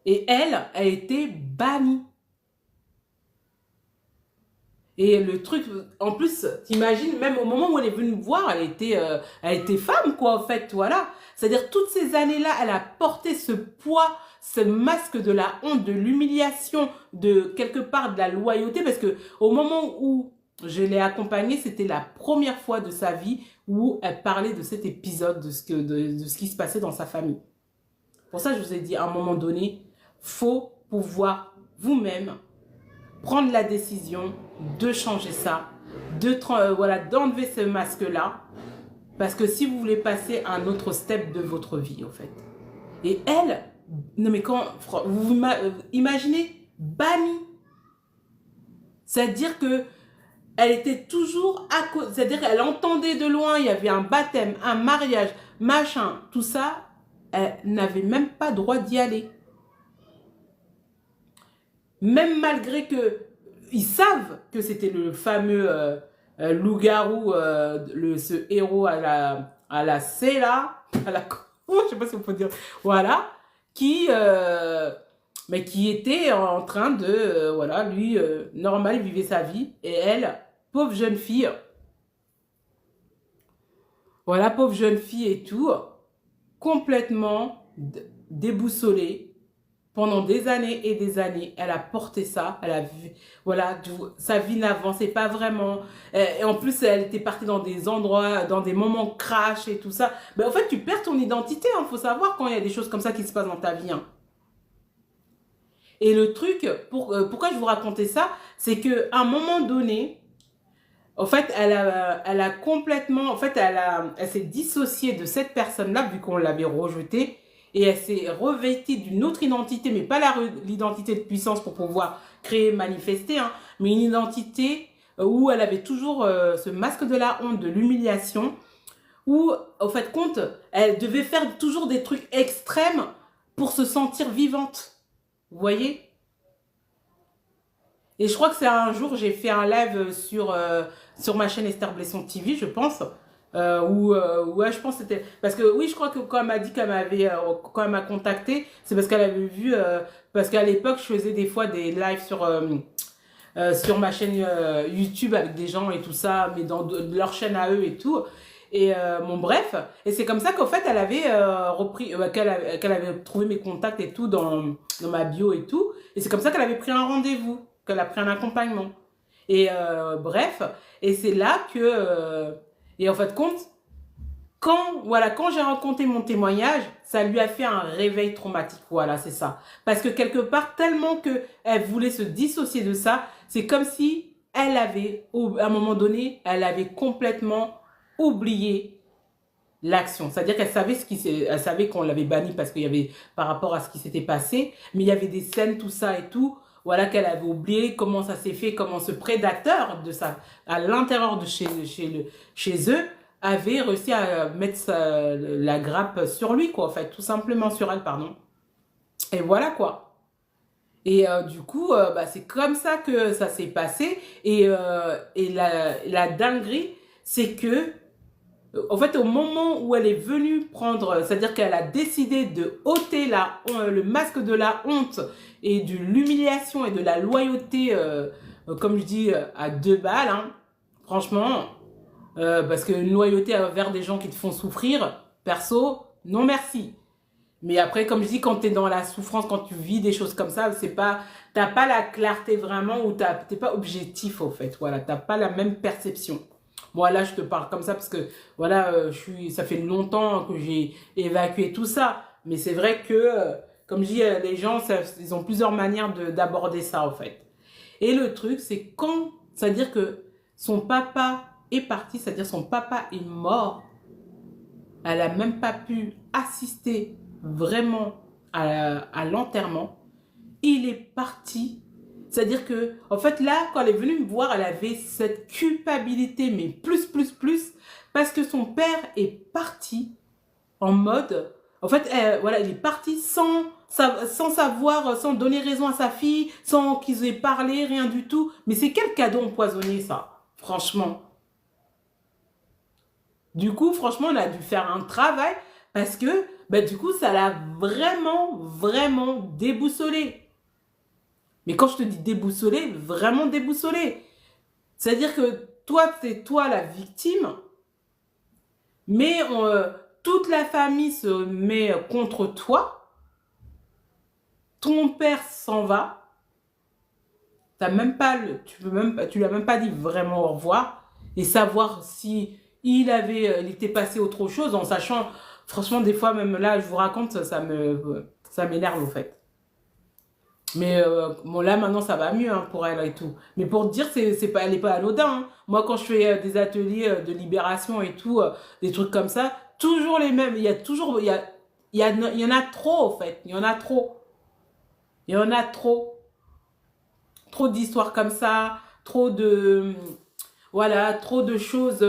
Et elle a été bannie. Et le truc, en plus, t'imagines, même au moment où elle est venue me voir, elle était femme, quoi, en fait, voilà. C'est-à-dire, toutes ces années-là, elle a porté ce poids, ce masque de la honte, de l'humiliation, de quelque part de la loyauté, parce que au moment où je l'ai accompagnée, c'était la première fois de sa vie où elle parlait de cet épisode, de ce qui se passait dans sa famille. Pour ça, je vous ai dit, à un moment donné, faut pouvoir vous-même prendre la décision de changer ça, voilà, d'enlever ce masque-là, parce que si vous voulez passer à un autre step de votre vie, en fait. Et elle, non mais quand, vous imaginez, bannie. C'est-à-dire que elle était toujours à côté, c'est-à-dire qu'elle entendait de loin, il y avait un baptême, un mariage, machin, tout ça, elle n'avait même pas droit d'y aller. Même malgré que ils savent que c'était le fameux loup-garou, ce héros à la C là, je sais pas si on peut dire, voilà, mais qui était en train de, voilà, lui, normal, il vivait sa vie, et elle, pauvre jeune fille, voilà, pauvre jeune fille et tout, complètement déboussolée. Pendant des années et des années, elle a porté ça, elle a vu, voilà, sa vie n'avançait pas vraiment. Et en plus, elle était partie dans des endroits, dans des moments crash et tout ça. Mais en fait, tu perds ton identité, hein. Faut savoir quand il y a des choses comme ça qui se passent dans ta vie. Hein. Et le truc, pourquoi je vous racontais ça, c'est qu'à un moment donné, en fait, elle a complètement, en fait, elle s'est dissociée de cette personne-là, vu qu'on l'avait rejetée. et elle s'est revêtie d'une autre identité, mais pas l'identité de puissance pour pouvoir créer, manifester, hein, mais une identité où elle avait toujours ce masque de la honte, de l'humiliation, où, au fait, compte, elle devait faire toujours des trucs extrêmes pour se sentir vivante. Vous voyez? Et je crois que c'est un jour, j'ai fait un live sur ma chaîne Esther Blesson TV, je pense. Ouais, je pense que c'était... Parce que oui, je crois que quand elle m'a dit qu'elle m'avait... quand elle m'a contacté, c'est parce qu'elle avait vu... parce qu'à l'époque, je faisais des fois des lives sur ma chaîne YouTube avec des gens et tout ça, mais dans leur chaîne à eux et tout. Et bon, bref. Et c'est comme ça qu'en fait, elle avait repris... qu'elle avait trouvé mes contacts et tout dans ma bio et tout. Et c'est comme ça qu'elle avait pris un rendez-vous, qu'elle a pris un accompagnement. Et bref, et c'est là que... et en fait, compte, quand j'ai raconté mon témoignage, ça lui a fait un réveil traumatique. Voilà, c'est ça. Parce que quelque part, tellement qu'elle voulait se dissocier de ça, c'est comme si elle avait, à un moment donné, elle avait complètement oublié l'action. C'est-à-dire qu'elle savait elle savait qu'on l'avait banni parce qu'il y avait, par rapport à ce qui s'était passé, mais il y avait des scènes, tout ça et tout, voilà, qu'elle avait oublié, comment ça s'est fait, comment ce prédateur à l'intérieur de chez eux, avait réussi à mettre la grappe sur lui, quoi, en fait, tout simplement sur elle, pardon. Et voilà, quoi. Et du coup, bah, c'est comme ça que ça s'est passé. Et la dinguerie, c'est que, en fait, au moment où elle est venue prendre, c'est-à-dire qu'elle a décidé de ôter le masque de la honte et de l'humiliation et de la loyauté, comme je dis, à 2 balles, hein, franchement, parce que une loyauté envers des gens qui te font souffrir, perso, non merci. Mais après, comme je dis, quand tu es dans la souffrance, quand tu vis des choses comme ça, t'as pas la clarté vraiment ou t'es pas objectif au fait. Voilà, t'as pas la même perception. Moi, là, je te parle comme ça parce que, voilà, ça fait longtemps que j'ai évacué tout ça. Mais c'est vrai que, comme je dis, les gens, ils ont plusieurs manières d'aborder ça, en fait. Et le truc, c'est c'est-à-dire que son papa est parti, c'est-à-dire son papa est mort, elle n'a même pas pu assister vraiment à l'enterrement. Il est parti. C'est-à-dire que, en fait, là, quand elle est venue me voir, elle avait cette culpabilité, mais plus, parce que son père est parti en mode... En fait, voilà, il est parti sans savoir, sans donner raison à sa fille, sans qu'ils aient parlé, rien du tout. Mais c'est quel cadeau empoisonné, ça, franchement. Du coup, franchement, on a dû faire un travail parce que, bah, du coup, ça l'a vraiment déboussolé. Mais quand je te dis déboussolé, vraiment déboussolé. C'est-à-dire que toi, c'est toi la victime, mais toute la famille se met contre toi. Ton père s'en va. Tu lui as même pas dit vraiment au revoir. Et savoir si il était passé autre chose, en sachant, franchement, des fois, même là, je vous raconte, ça m'énerve, au fait. Mais bon, là, maintenant, ça va mieux hein, pour elle et tout. Mais pour te dire, elle n'est pas anodin. Hein. Moi, quand je fais des ateliers de libération et tout, des trucs comme ça, toujours les mêmes. Il y a toujours... il y en a trop, en fait. Il y en a trop. Il y en a trop. Trop d'histoires comme ça. Trop de... Voilà, trop de choses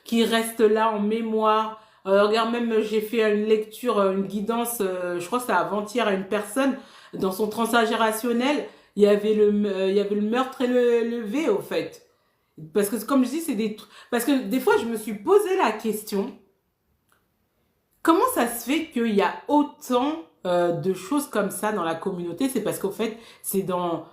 qui restent là en mémoire. Regarde, même j'ai fait une lecture, une guidance, je crois que c'est avant-hier à une personne, dans son transgénérationnel, il y avait le meurtre et le V, au fait. Parce que, comme je dis, parce que des fois, je me suis posé la question, comment ça se fait qu'il y a autant de choses comme ça dans la communauté? C'est parce qu'au fait, c'est dans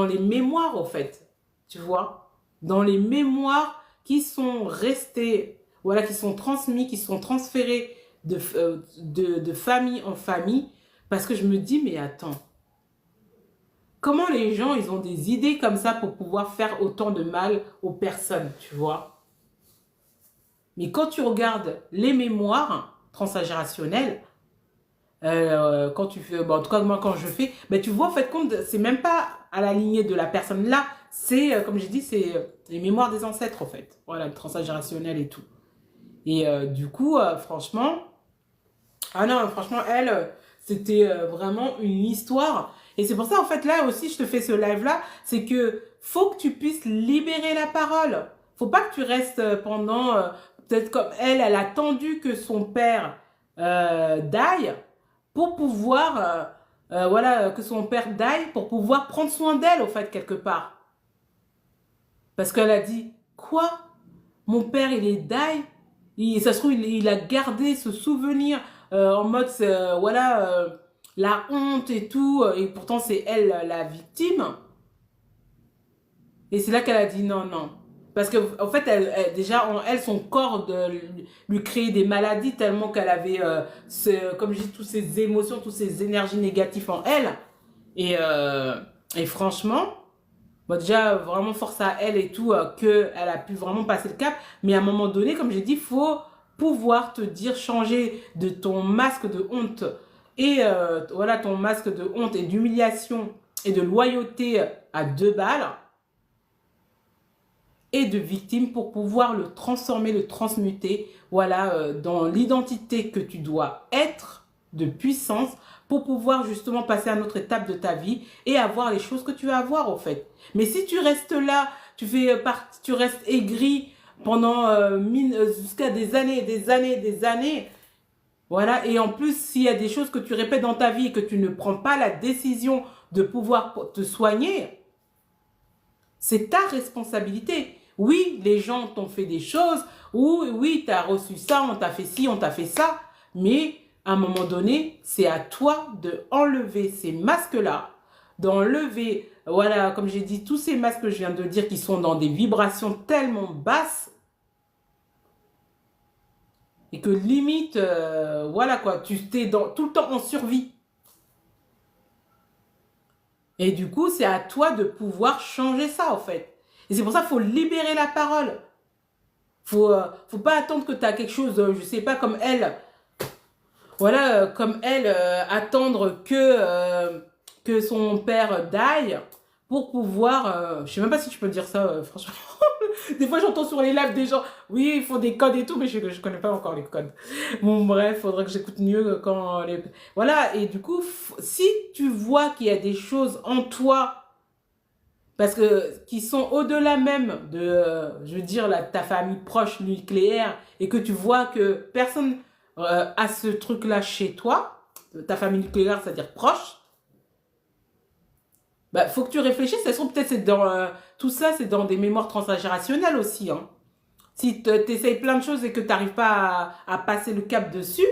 les mémoires, au fait. Tu vois? Dans les mémoires qui sont restées, voilà, qui sont transmis, qui sont transférés de famille en famille, parce que je me dis, mais attends, comment les gens, ils ont des idées comme ça pour pouvoir faire autant de mal aux personnes, tu vois? Mais quand tu regardes les mémoires transgénérationnelles, quand tu fais, bon, en tout cas moi quand je fais, ben, tu vois en fait compte, c'est même pas à la lignée de la personne là, c'est comme j'ai dit, c'est les mémoires des ancêtres en fait, voilà, transgénérationnel et tout. Et du coup, franchement, ah non, franchement, elle, c'était vraiment une histoire. Et c'est pour ça, en fait, là aussi, je te fais ce live-là, c'est que faut que tu puisses libérer la parole. Faut pas que tu restes pendant, peut-être comme elle, elle a attendu que son père d'aille pour pouvoir, voilà, que son père d'aille pour pouvoir prendre soin d'elle, au fait, quelque part. Parce qu'elle a dit, quoi? Mon père, il est d'aille. Ça se trouve, il a gardé ce souvenir en mode, voilà, la honte et tout. Et pourtant, c'est elle la victime. Et c'est là qu'elle a dit non, non. Parce que en fait, déjà, elle, son corps lui créait des maladies tellement qu'elle avait, comme je dis, toutes ces émotions, toutes ces énergies négatives en elle. Et, et franchement, bon, déjà, vraiment force à elle et tout, qu'elle a pu vraiment passer le cap. Mais à un moment donné, comme j'ai dit, il faut pouvoir te dire, changer de ton masque de honte et voilà, ton masque de honte et d'humiliation et de loyauté à 2 balles et de victime pour pouvoir le transformer, le transmuter, voilà, dans l'identité que tu dois être de puissance pour pouvoir justement passer à une autre étape de ta vie et avoir les choses que tu veux avoir, au fait. Mais si tu restes là, tu restes aigri pendant jusqu'à des années, des années, des années, voilà, et en plus, s'il y a des choses que tu répètes dans ta vie et que tu ne prends pas la décision de pouvoir te soigner, c'est ta responsabilité. Oui, les gens t'ont fait des choses, ou oui, tu as reçu ça, on t'a fait ci, on t'a fait ça, mais à un moment donné, c'est à toi de enlever ces masques-là, d'enlever, voilà, comme j'ai dit, tous ces masques que je viens de dire qui sont dans des vibrations tellement basses et que limite, voilà quoi, tu t'es tout le temps en survie. Et du coup, c'est à toi de pouvoir changer ça, en fait. Et c'est pour ça qu'il faut libérer la parole. Faut pas attendre que tu as quelque chose, je sais pas, comme elle. Voilà, comme elle, attendre que son père d'aille pour pouvoir... je sais même pas si je peux dire ça, franchement. Des fois, j'entends sur les lives des gens, oui, il faut des codes et tout, mais je connais pas encore les codes. Bon, bref, faudrait que j'écoute mieux quand les... Voilà, et du coup, si tu vois qu'il y a des choses en toi parce que qui sont au-delà même de, je veux dire, ta famille proche nucléaire et que tu vois que personne a ce truc-là chez toi, ta famille nucléaire, c'est-à-dire proche, bah, faut que tu réfléchisses. Ça se trouve, peut-être c'est dans tout ça, c'est dans des mémoires transgénérationnelles aussi. Hein. Si tu essayes plein de choses et que tu n'arrives pas à passer le cap dessus,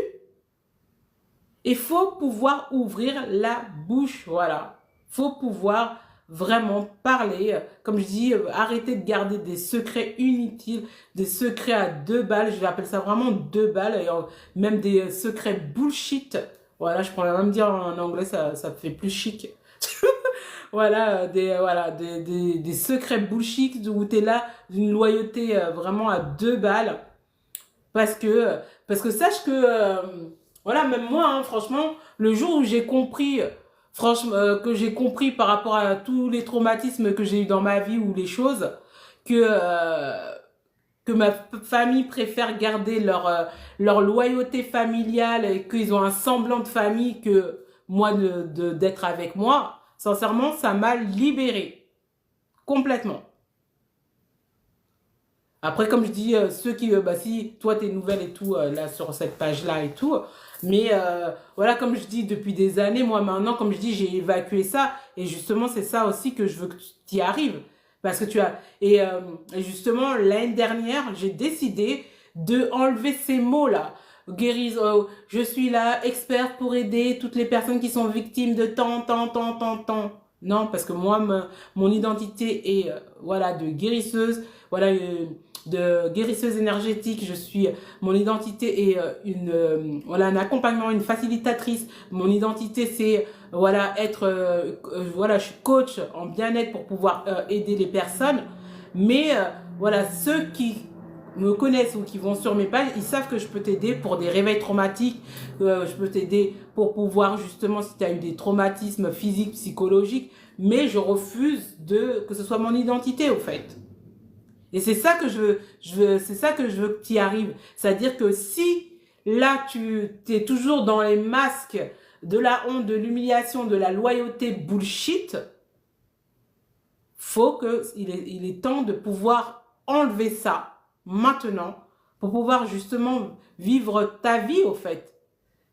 il faut pouvoir ouvrir la bouche. Voilà. Il faut pouvoir vraiment parler. Comme je dis, arrêter de garder des secrets inutiles, des secrets à 2 balles. Je l'appelle ça vraiment 2 balles. Et même des secrets bullshit. Voilà, je pourrais même dire en anglais, ça fait plus chic. Voilà, des secrets bullshit où tu es là d'une loyauté vraiment à 2 balles. Parce que sache que, voilà, même moi, hein, franchement, le jour où j'ai compris, franchement, que j'ai compris par rapport à tous les traumatismes que j'ai eu dans ma vie ou les choses, que ma famille préfère garder leur loyauté familiale et qu'ils ont un semblant de famille que moi d'être avec moi, sincèrement, ça m'a libérée complètement. Après, comme je dis, ceux qui, bah, si toi t'es nouvelle et tout, là sur cette page-là et tout, mais voilà, comme je dis, depuis des années, moi maintenant, comme je dis, j'ai évacué ça, et justement, c'est ça aussi que je veux que tu y arrives. Parce que tu as. Et justement, l'année dernière, j'ai décidé de enlever ces mots-là. Je suis là, experte pour aider toutes les personnes qui sont victimes de tant. Non, parce que moi, mon identité est voilà, de guérisseuse, voilà, de guérisseuse énergétique. Mon identité est voilà, un accompagnement, une facilitatrice. Mon identité, c'est voilà, être, voilà, je suis coach en bien-être pour pouvoir aider les personnes. Mais voilà, ceux qui me connaissent ou qui vont sur mes pages, ils savent que je peux t'aider pour des réveils traumatiques, je peux t'aider pour pouvoir justement si tu as eu des traumatismes physiques, psychologiques, mais je refuse que ce soit mon identité au fait. Et c'est ça que c'est ça que je veux que tu y arrives. C'est-à-dire que si là, tu es toujours dans les masques de la honte, de l'humiliation, de la loyauté bullshit, il est temps de pouvoir enlever ça maintenant pour pouvoir justement vivre ta vie au fait.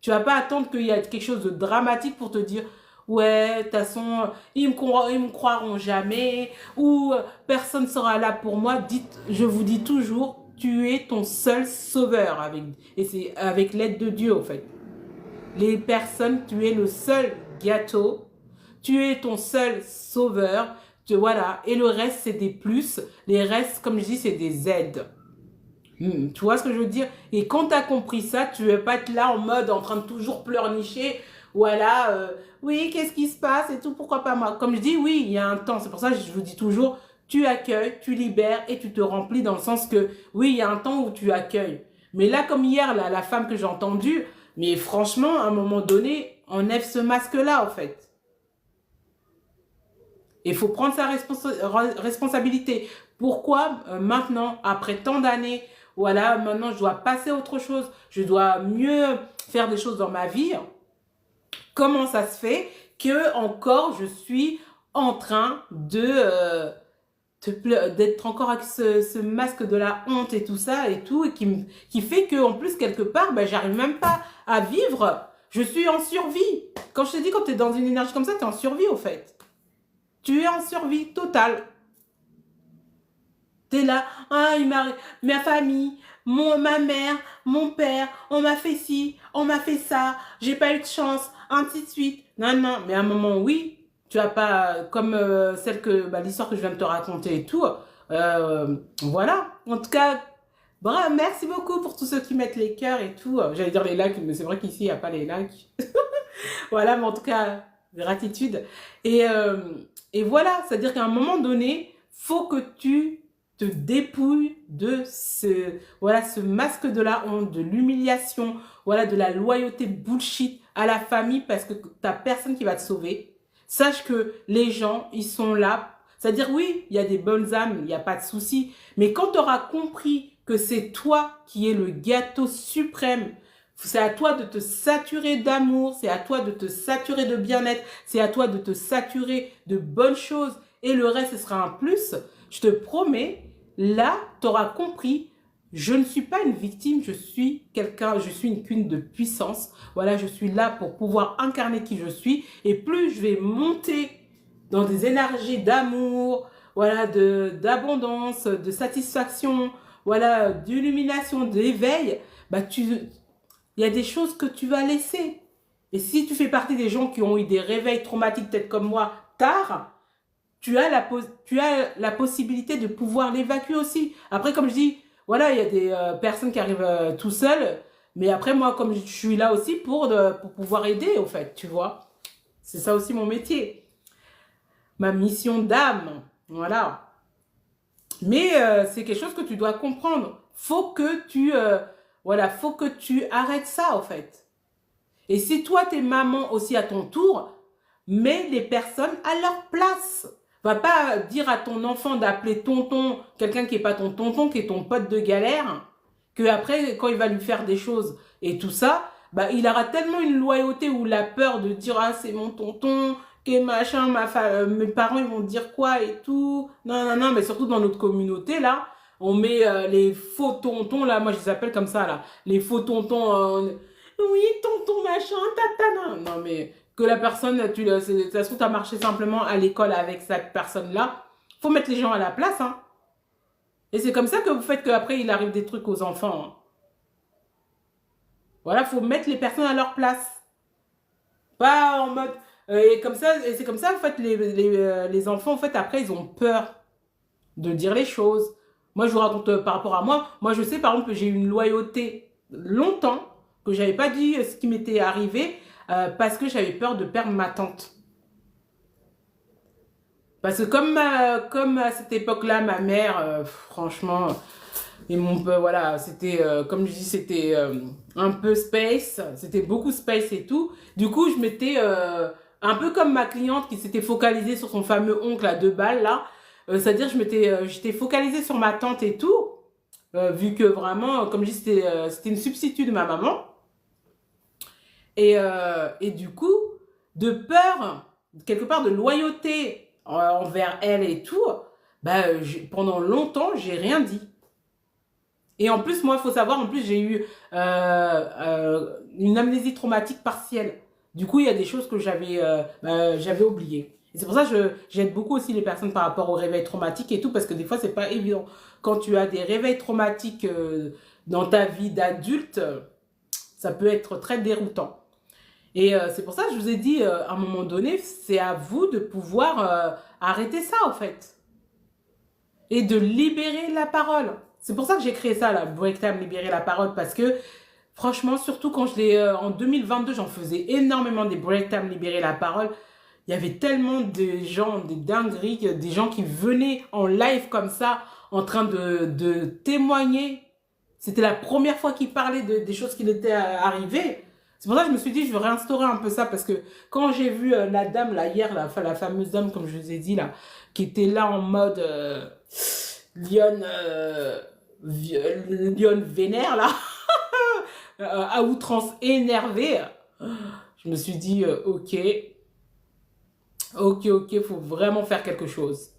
Tu vas pas attendre qu'il y ait quelque chose de dramatique pour te dire ouais, de toute façon, ils me croiront jamais ou personne sera là pour moi. Je vous dis toujours, tu es ton seul sauveur et c'est avec l'aide de Dieu au fait. Les personnes, tu es le seul gâteau, tu es ton seul sauveur, voilà, et le reste c'est des plus, les restes comme je dis c'est des aides. Tu vois ce que je veux dire? Et quand tu as compris ça, tu ne vas pas être là en mode en train de toujours pleurnicher. Voilà, oui, qu'est-ce qui se passe et tout, pourquoi pas moi? Comme je dis, oui, il y a un temps. C'est pour ça que je vous dis toujours, tu accueilles, tu libères et tu te remplis dans le sens que, oui, il y a un temps où tu accueilles. Mais là, comme hier, là, la femme que j'ai entendue, mais franchement, à un moment donné, enlève ce masque-là, en fait. Il faut prendre sa responsabilité. Pourquoi maintenant, après tant d'années, voilà, maintenant je dois passer à autre chose, je dois mieux faire des choses dans ma vie. Comment ça se fait que encore je suis en train d'être encore avec ce masque de la honte et tout ça et tout, et qui fait que en plus quelque part, ben, j'arrive même pas à vivre. Je suis en survie. Quand je te dis, quand tu es dans une énergie comme ça, tu es en survie au fait. Tu es en survie totale. T'es là, ah, ma famille, ma mère, mon père, on m'a fait ci, on m'a fait ça, j'ai pas eu de chance, ainsi de suite. Non, non, mais à un moment, oui, tu as pas, comme l'histoire que je viens de te raconter et tout, voilà. En tout cas, bravo, merci beaucoup pour tous ceux qui mettent les cœurs et tout. J'allais dire les likes, mais c'est vrai qu'ici, il n'y a pas les likes. Voilà, mais en tout cas, gratitude. Et voilà, c'est-à-dire qu'à un moment donné, faut que tu te dépouilles de ce masque de la honte, de l'humiliation, voilà, de la loyauté bullshit à la famille parce que t'as personne qui va te sauver. Sache que les gens, ils sont là. C'est-à-dire, oui, il y a des bonnes âmes, il n'y a pas de souci. Mais quand tu auras compris que c'est toi qui es le gâteau suprême, c'est à toi de te saturer d'amour, c'est à toi de te saturer de bien-être, c'est à toi de te saturer de bonnes choses et le reste, ce sera un plus. Je te promets, là, tu auras compris, je ne suis pas une victime, je suis une queen de puissance. Voilà, je suis là pour pouvoir incarner qui je suis et plus je vais monter dans des énergies d'amour, voilà, d'abondance, de satisfaction, voilà, d'illumination, d'éveil, bah il y a des choses que tu vas laisser. Et si tu fais partie des gens qui ont eu des réveils traumatiques, peut-être comme moi, tard, tu as la possibilité de pouvoir l'évacuer aussi. Après, comme je dis, voilà, il y a des personnes qui arrivent tout seules. Mais après, moi, comme je suis là aussi pour pouvoir aider, au fait, tu vois. C'est ça aussi mon métier. Ma mission d'âme, voilà. Mais c'est quelque chose que tu dois comprendre. Faut que tu arrêtes ça, en fait. Et si toi, t'es maman aussi à ton tour, mets les personnes à leur place. Va pas dire à ton enfant d'appeler tonton, quelqu'un qui n'est pas ton tonton, qui est ton pote de galère, que après, quand il va lui faire des choses et tout ça, bah, il aura tellement une loyauté ou la peur de dire, ah, c'est mon tonton, que machin, mes parents, ils vont dire quoi et tout. Non, non, non, mais surtout dans notre communauté, là, on met les faux tontons, là, moi je les appelle comme ça, là, les faux tontons, oui, tonton, machin, tatana. Non, mais que la personne, ça se trouve, tu as marché simplement à l'école avec cette personne-là. Faut mettre les gens à la place, hein. Et c'est comme ça que vous faites qu'après, il arrive des trucs aux enfants. Hein. Voilà, faut mettre les personnes à leur place. Pas en mode... et c'est comme ça, en fait, les enfants, en fait, après, ils ont peur de dire les choses. Moi, je vous raconte par rapport à moi. Moi, je sais, par exemple, que j'ai eu une loyauté longtemps, que j'avais pas dit ce qui m'était arrivé, parce que j'avais peur de perdre ma tante. Parce que comme à cette époque-là, ma mère, franchement, et voilà, c'était, comme je dis, c'était un peu space, c'était beaucoup space et tout. Du coup, je m'étais, un peu comme ma cliente qui s'était focalisée sur son fameux oncle à 2 balles, là, C'est-à-dire, j'étais focalisée sur ma tante et tout, vu que vraiment, comme je dis, c'était une substitut de ma maman. Et du coup, de peur, quelque part de loyauté envers elle et tout, bah, pendant longtemps, j'ai rien dit. Et en plus, moi, il faut savoir, en plus, j'ai eu une amnésie traumatique partielle. Du coup, il y a des choses que j'avais oubliées. Et c'est pour ça que j'aide beaucoup aussi les personnes par rapport au réveil traumatique et tout, parce que des fois, c'est pas évident. Quand tu as des réveils traumatiques dans ta vie d'adulte, ça peut être très déroutant. Et c'est pour ça que je vous ai dit, à un moment donné, c'est à vous de pouvoir arrêter ça, en fait. Et de libérer la parole. C'est pour ça que j'ai créé ça, là, Break Time, libérer la parole, parce que franchement, surtout quand en 2022, j'en faisais énormément des Break Time, libérer la parole. Il y avait tellement de gens, des dingueries, des gens qui venaient en live comme ça, en train de témoigner. C'était la première fois qu'ils parlaient des choses qui leur étaient arrivées. C'est pour ça que je me suis dit, je veux réinstaurer un peu ça, parce que quand j'ai vu la dame, là, hier, la fameuse dame, comme je vous ai dit, là, qui était là en mode lionne vénère, là, à outrance énervée, je me suis dit, ok, faut vraiment faire quelque chose.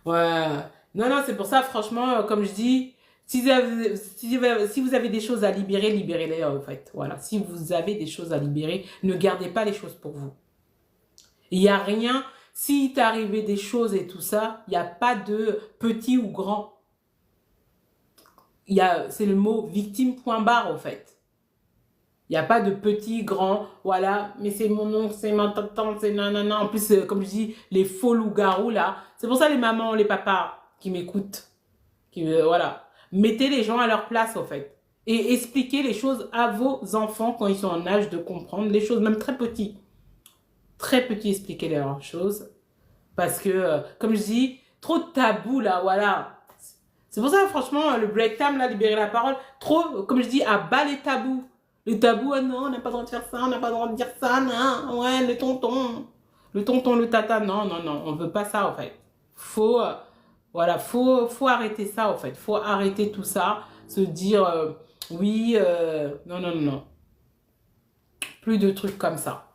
Ouais. Non, non, c'est pour ça, franchement, comme je dis, si vous avez des choses à libérer, libérez-les, en fait. Voilà. Si vous avez des choses à libérer, ne gardez pas les choses pour vous. Il n'y a rien, si t'est arrivé des choses et tout ça, il n'y a pas de petit ou grand. C'est le mot victime point barre, en fait. Il n'y a pas de petit, grand, voilà, mais c'est mon oncle, c'est ma tante, c'est nanana. En plus, comme je dis, les faux loups-garous, là. C'est pour ça les mamans, les papas qui m'écoutent. Voilà. Mettez les gens à leur place, en fait. Et expliquez les choses à vos enfants quand ils sont en âge de comprendre les choses, même très petits. Très petits, expliquez leurs choses. Parce que, comme je dis, trop de tabous, là, voilà. C'est pour ça, franchement, le break time, là, libérer la parole, trop, comme je dis, à bas les tabous. Le tabou, ah non, on n'a pas le droit de faire ça, on n'a pas le droit de dire ça, non, ouais, le tonton, le tata, non, non, non, on veut pas ça, en fait. Voilà, faut arrêter ça, en fait. Faut arrêter tout ça, se dire, oui, non, non, non. Plus de trucs comme ça.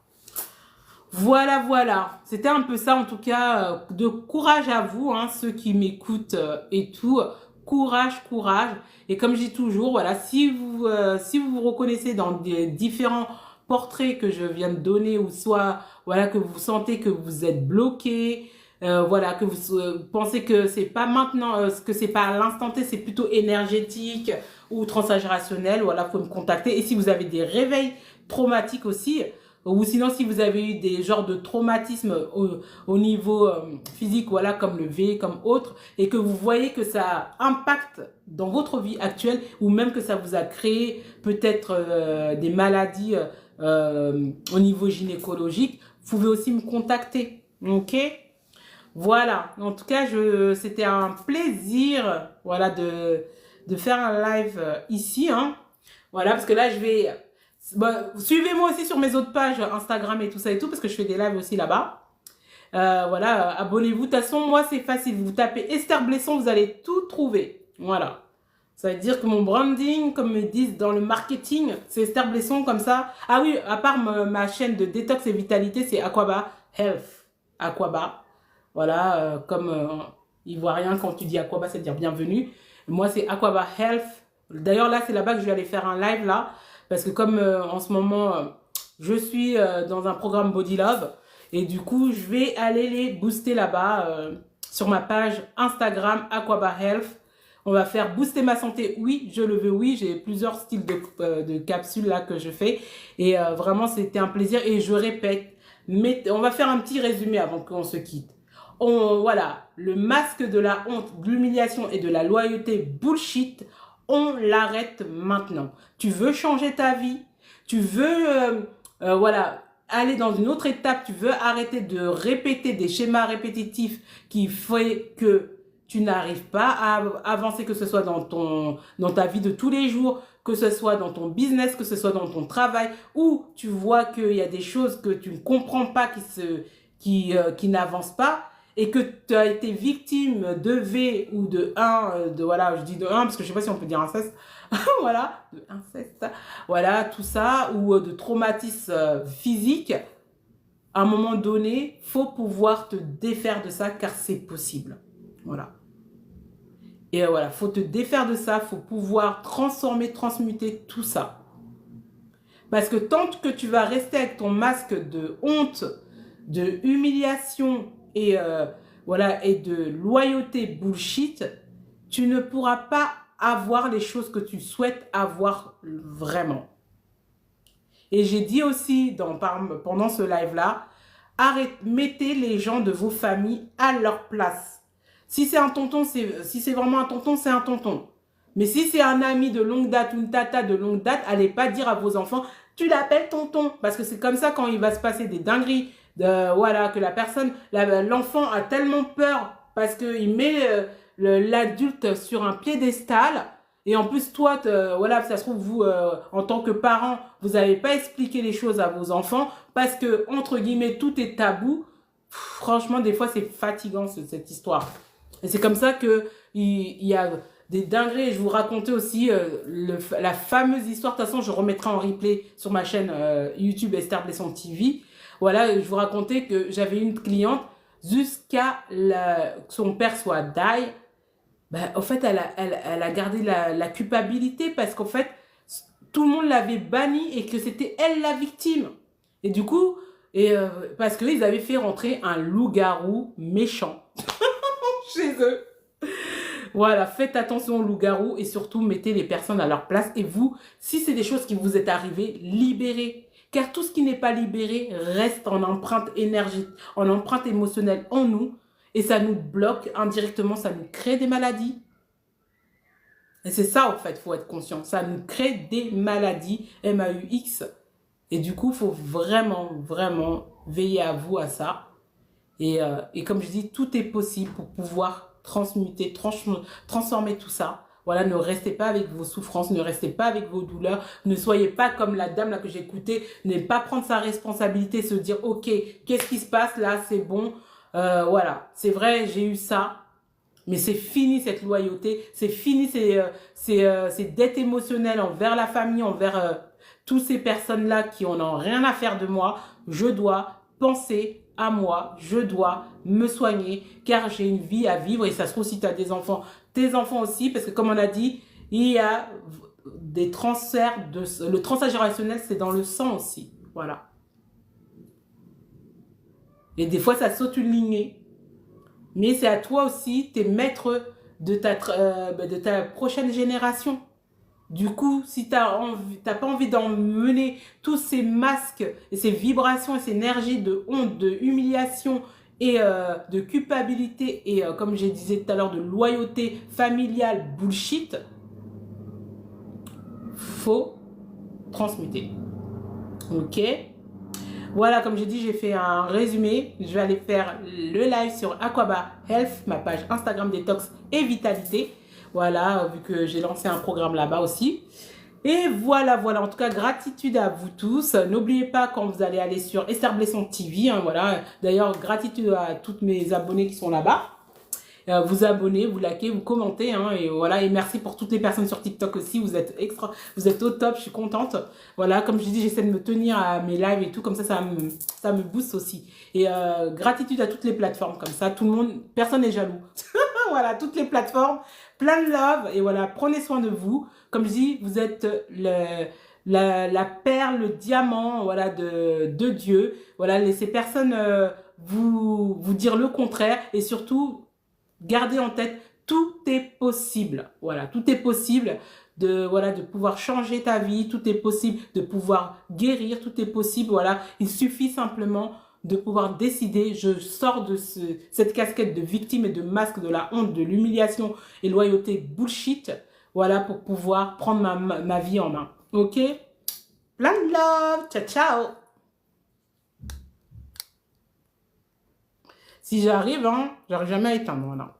Voilà, voilà. C'était un peu ça, en tout cas, de courage à vous, hein, ceux qui m'écoutent et tout. Courage, courage. Et comme je dis toujours, voilà, si vous vous reconnaissez dans des différents portraits que je viens de donner, ou soit, voilà, que vous sentez que vous êtes bloqué, voilà, que vous pensez que c'est pas maintenant, que c'est pas à l'instant T, c'est plutôt énergétique ou transgénérationnel, voilà, faut me contacter. Et si vous avez des réveils traumatiques aussi, ou sinon si vous avez eu des genres de traumatismes au niveau physique, voilà, comme le V, comme autre, et que vous voyez que ça impacte dans votre vie actuelle, ou même que ça vous a créé peut-être des maladies au niveau gynécologique, vous pouvez aussi me contacter, ok? Voilà, en tout cas, c'était un plaisir, voilà, de faire un live ici, hein. Voilà, parce que là, je vais... Bah, suivez-moi aussi sur mes autres pages Instagram et tout ça et tout, parce que je fais des lives aussi là-bas. Voilà, abonnez-vous. De toute façon, moi, c'est facile. Vous tapez Esther Blesson, vous allez tout trouver. Voilà. Ça veut dire que mon branding, comme me disent dans le marketing, c'est Esther Blesson comme ça. Ah oui, à part ma chaîne de détox et vitalité, c'est Aquaba Health. Aquaba. Voilà, comme ivoirien, quand tu dis Aquaba, c'est dire bienvenue. Moi, c'est Aquaba Health. D'ailleurs, là, c'est là-bas que je vais aller faire un live, là. Parce que comme en ce moment, je suis dans un programme Body Love. Et du coup, je vais aller les booster là-bas sur ma page Instagram Aquaba Health. On va faire booster ma santé. Oui, je le veux. Oui, j'ai plusieurs styles de capsules là que je fais. Et vraiment, c'était un plaisir. Et je répète, on va faire un petit résumé avant qu'on se quitte. Voilà, le masque de la honte, de l'humiliation et de la loyauté bullshit, on l'arrête maintenant. Tu veux changer ta vie, tu veux voilà, aller dans une autre étape, tu veux arrêter de répéter des schémas répétitifs qui font que tu n'arrives pas à avancer, que ce soit dans ta vie de tous les jours, que ce soit dans ton business, que ce soit dans ton travail, où tu vois qu'il y a des choses que tu ne comprends pas qui n'avancent pas. et que tu as été victime de V ou de 1, voilà, je dis de 1 parce que je sais pas si on peut dire inceste, voilà, de inceste, voilà, tout ça, ou de traumatisme physique, à un moment donné, faut pouvoir te défaire de ça car c'est possible. Voilà. Et voilà, faut te défaire de ça, faut pouvoir transformer, transmuter tout ça. Parce que tant que tu vas rester avec ton masque de honte, de humiliation et, voilà, et de loyauté bullshit, tu ne pourras pas avoir les choses que tu souhaites avoir vraiment. Et j'ai dit aussi pendant ce live-là, mettez les gens de vos familles à leur place. Si c'est un tonton, si c'est vraiment un tonton, c'est un tonton. Mais si c'est un ami de longue date ou une tata de longue date, allez pas dire à vos enfants, tu l'appelles tonton. Parce que c'est comme ça quand il va se passer des dingueries, voilà, que la personne, l'enfant a tellement peur parce qu'il met l'adulte sur un piédestal. Et en plus, toi, voilà, ça se trouve, vous, en tant que parent, vous n'avez pas expliqué les choses à vos enfants parce que, entre guillemets, tout est tabou. Franchement, des fois, c'est fatigant, cette histoire. Et c'est comme ça que il y a des dingueries. Je vous racontais aussi la fameuse histoire. De toute façon, je remettrai en replay sur ma chaîne YouTube Esther Blesson TV. Voilà, je vous racontais que j'avais une cliente jusqu'à son père soit die. Ben, en fait, elle a gardé la culpabilité parce qu'en fait, tout le monde l'avait bannie et que c'était elle la victime. Et du coup, parce qu'ils avaient fait rentrer un loup-garou méchant chez eux. Voilà, faites attention aux loups-garous et surtout mettez les personnes à leur place. Et vous, si c'est des choses qui vous est arrivées, libérez. Car tout ce qui n'est pas libéré reste en empreinte énergétique, en empreinte émotionnelle en nous. Et ça nous bloque indirectement, ça nous crée des maladies. Et c'est ça, en fait, il faut être conscient. Ça nous crée des maladies, MAUX. Et du coup, il faut vraiment, vraiment veiller à vous, à ça. Et comme je dis, tout est possible pour pouvoir transmuter, transformer tout ça. Voilà, ne restez pas avec vos souffrances, ne restez pas avec vos douleurs, ne soyez pas comme la dame là que j'ai écoutée, ne pas prendre sa responsabilité, se dire, ok, qu'est-ce qui se passe là, c'est bon, voilà, c'est vrai, j'ai eu ça, mais c'est fini cette loyauté, c'est fini ces dettes émotionnelles envers la famille, envers toutes ces personnes-là qui n'en ont rien à faire de moi. Je dois penser à moi, je dois me soigner car j'ai une vie à vivre et ça se trouve si tu as des enfants, tes enfants aussi, parce que comme on a dit, il y a des transferts, le transfert générationnel c'est dans le sang aussi, voilà. Et des fois ça saute une lignée. Mais c'est à toi aussi, tu es maître de ta prochaine génération. Du coup, si tu n'as pas envie d'emmener tous ces masques et ces vibrations et ces énergies de honte, de humiliation et de culpabilité et comme je disais tout à l'heure, de loyauté familiale bullshit, faut transmuter. Ok ? Voilà, comme j'ai dit, j'ai fait un résumé. Je vais aller faire le live sur Aquaba Health, ma page Instagram détox et vitalité. Voilà, vu que j'ai lancé un programme là-bas aussi. Et voilà, voilà. En tout cas, gratitude à vous tous. N'oubliez pas quand vous allez aller sur Esther Blesson TV. Hein, voilà. D'ailleurs, gratitude à tous mes abonnés qui sont là-bas. Vous abonnez, vous likez, vous commentez, hein, et voilà, et merci pour toutes les personnes sur TikTok aussi, vous êtes vous êtes au top, je suis contente. Voilà, comme je dis, j'essaie de me tenir à mes lives et tout, comme ça me booste aussi. Et gratitude à toutes les plateformes, comme ça, tout le monde, personne n'est jaloux. Voilà, toutes les plateformes, plein de love, et voilà, prenez soin de vous. Comme je dis, vous êtes la perle, le diamant, voilà, de Dieu. Voilà, laissez personne vous dire le contraire, et surtout, gardez en tête, tout est possible. Voilà, tout est possible de pouvoir changer ta vie, tout est possible de pouvoir guérir, tout est possible. Voilà, il suffit simplement de pouvoir décider, je sors de cette casquette de victime et de masque de la honte, de l'humiliation et loyauté bullshit, voilà, pour pouvoir prendre ma vie en main. Ok? Plein de love, ciao ciao. Si j'arrive, hein, j'arrive jamais à éteindre, voilà.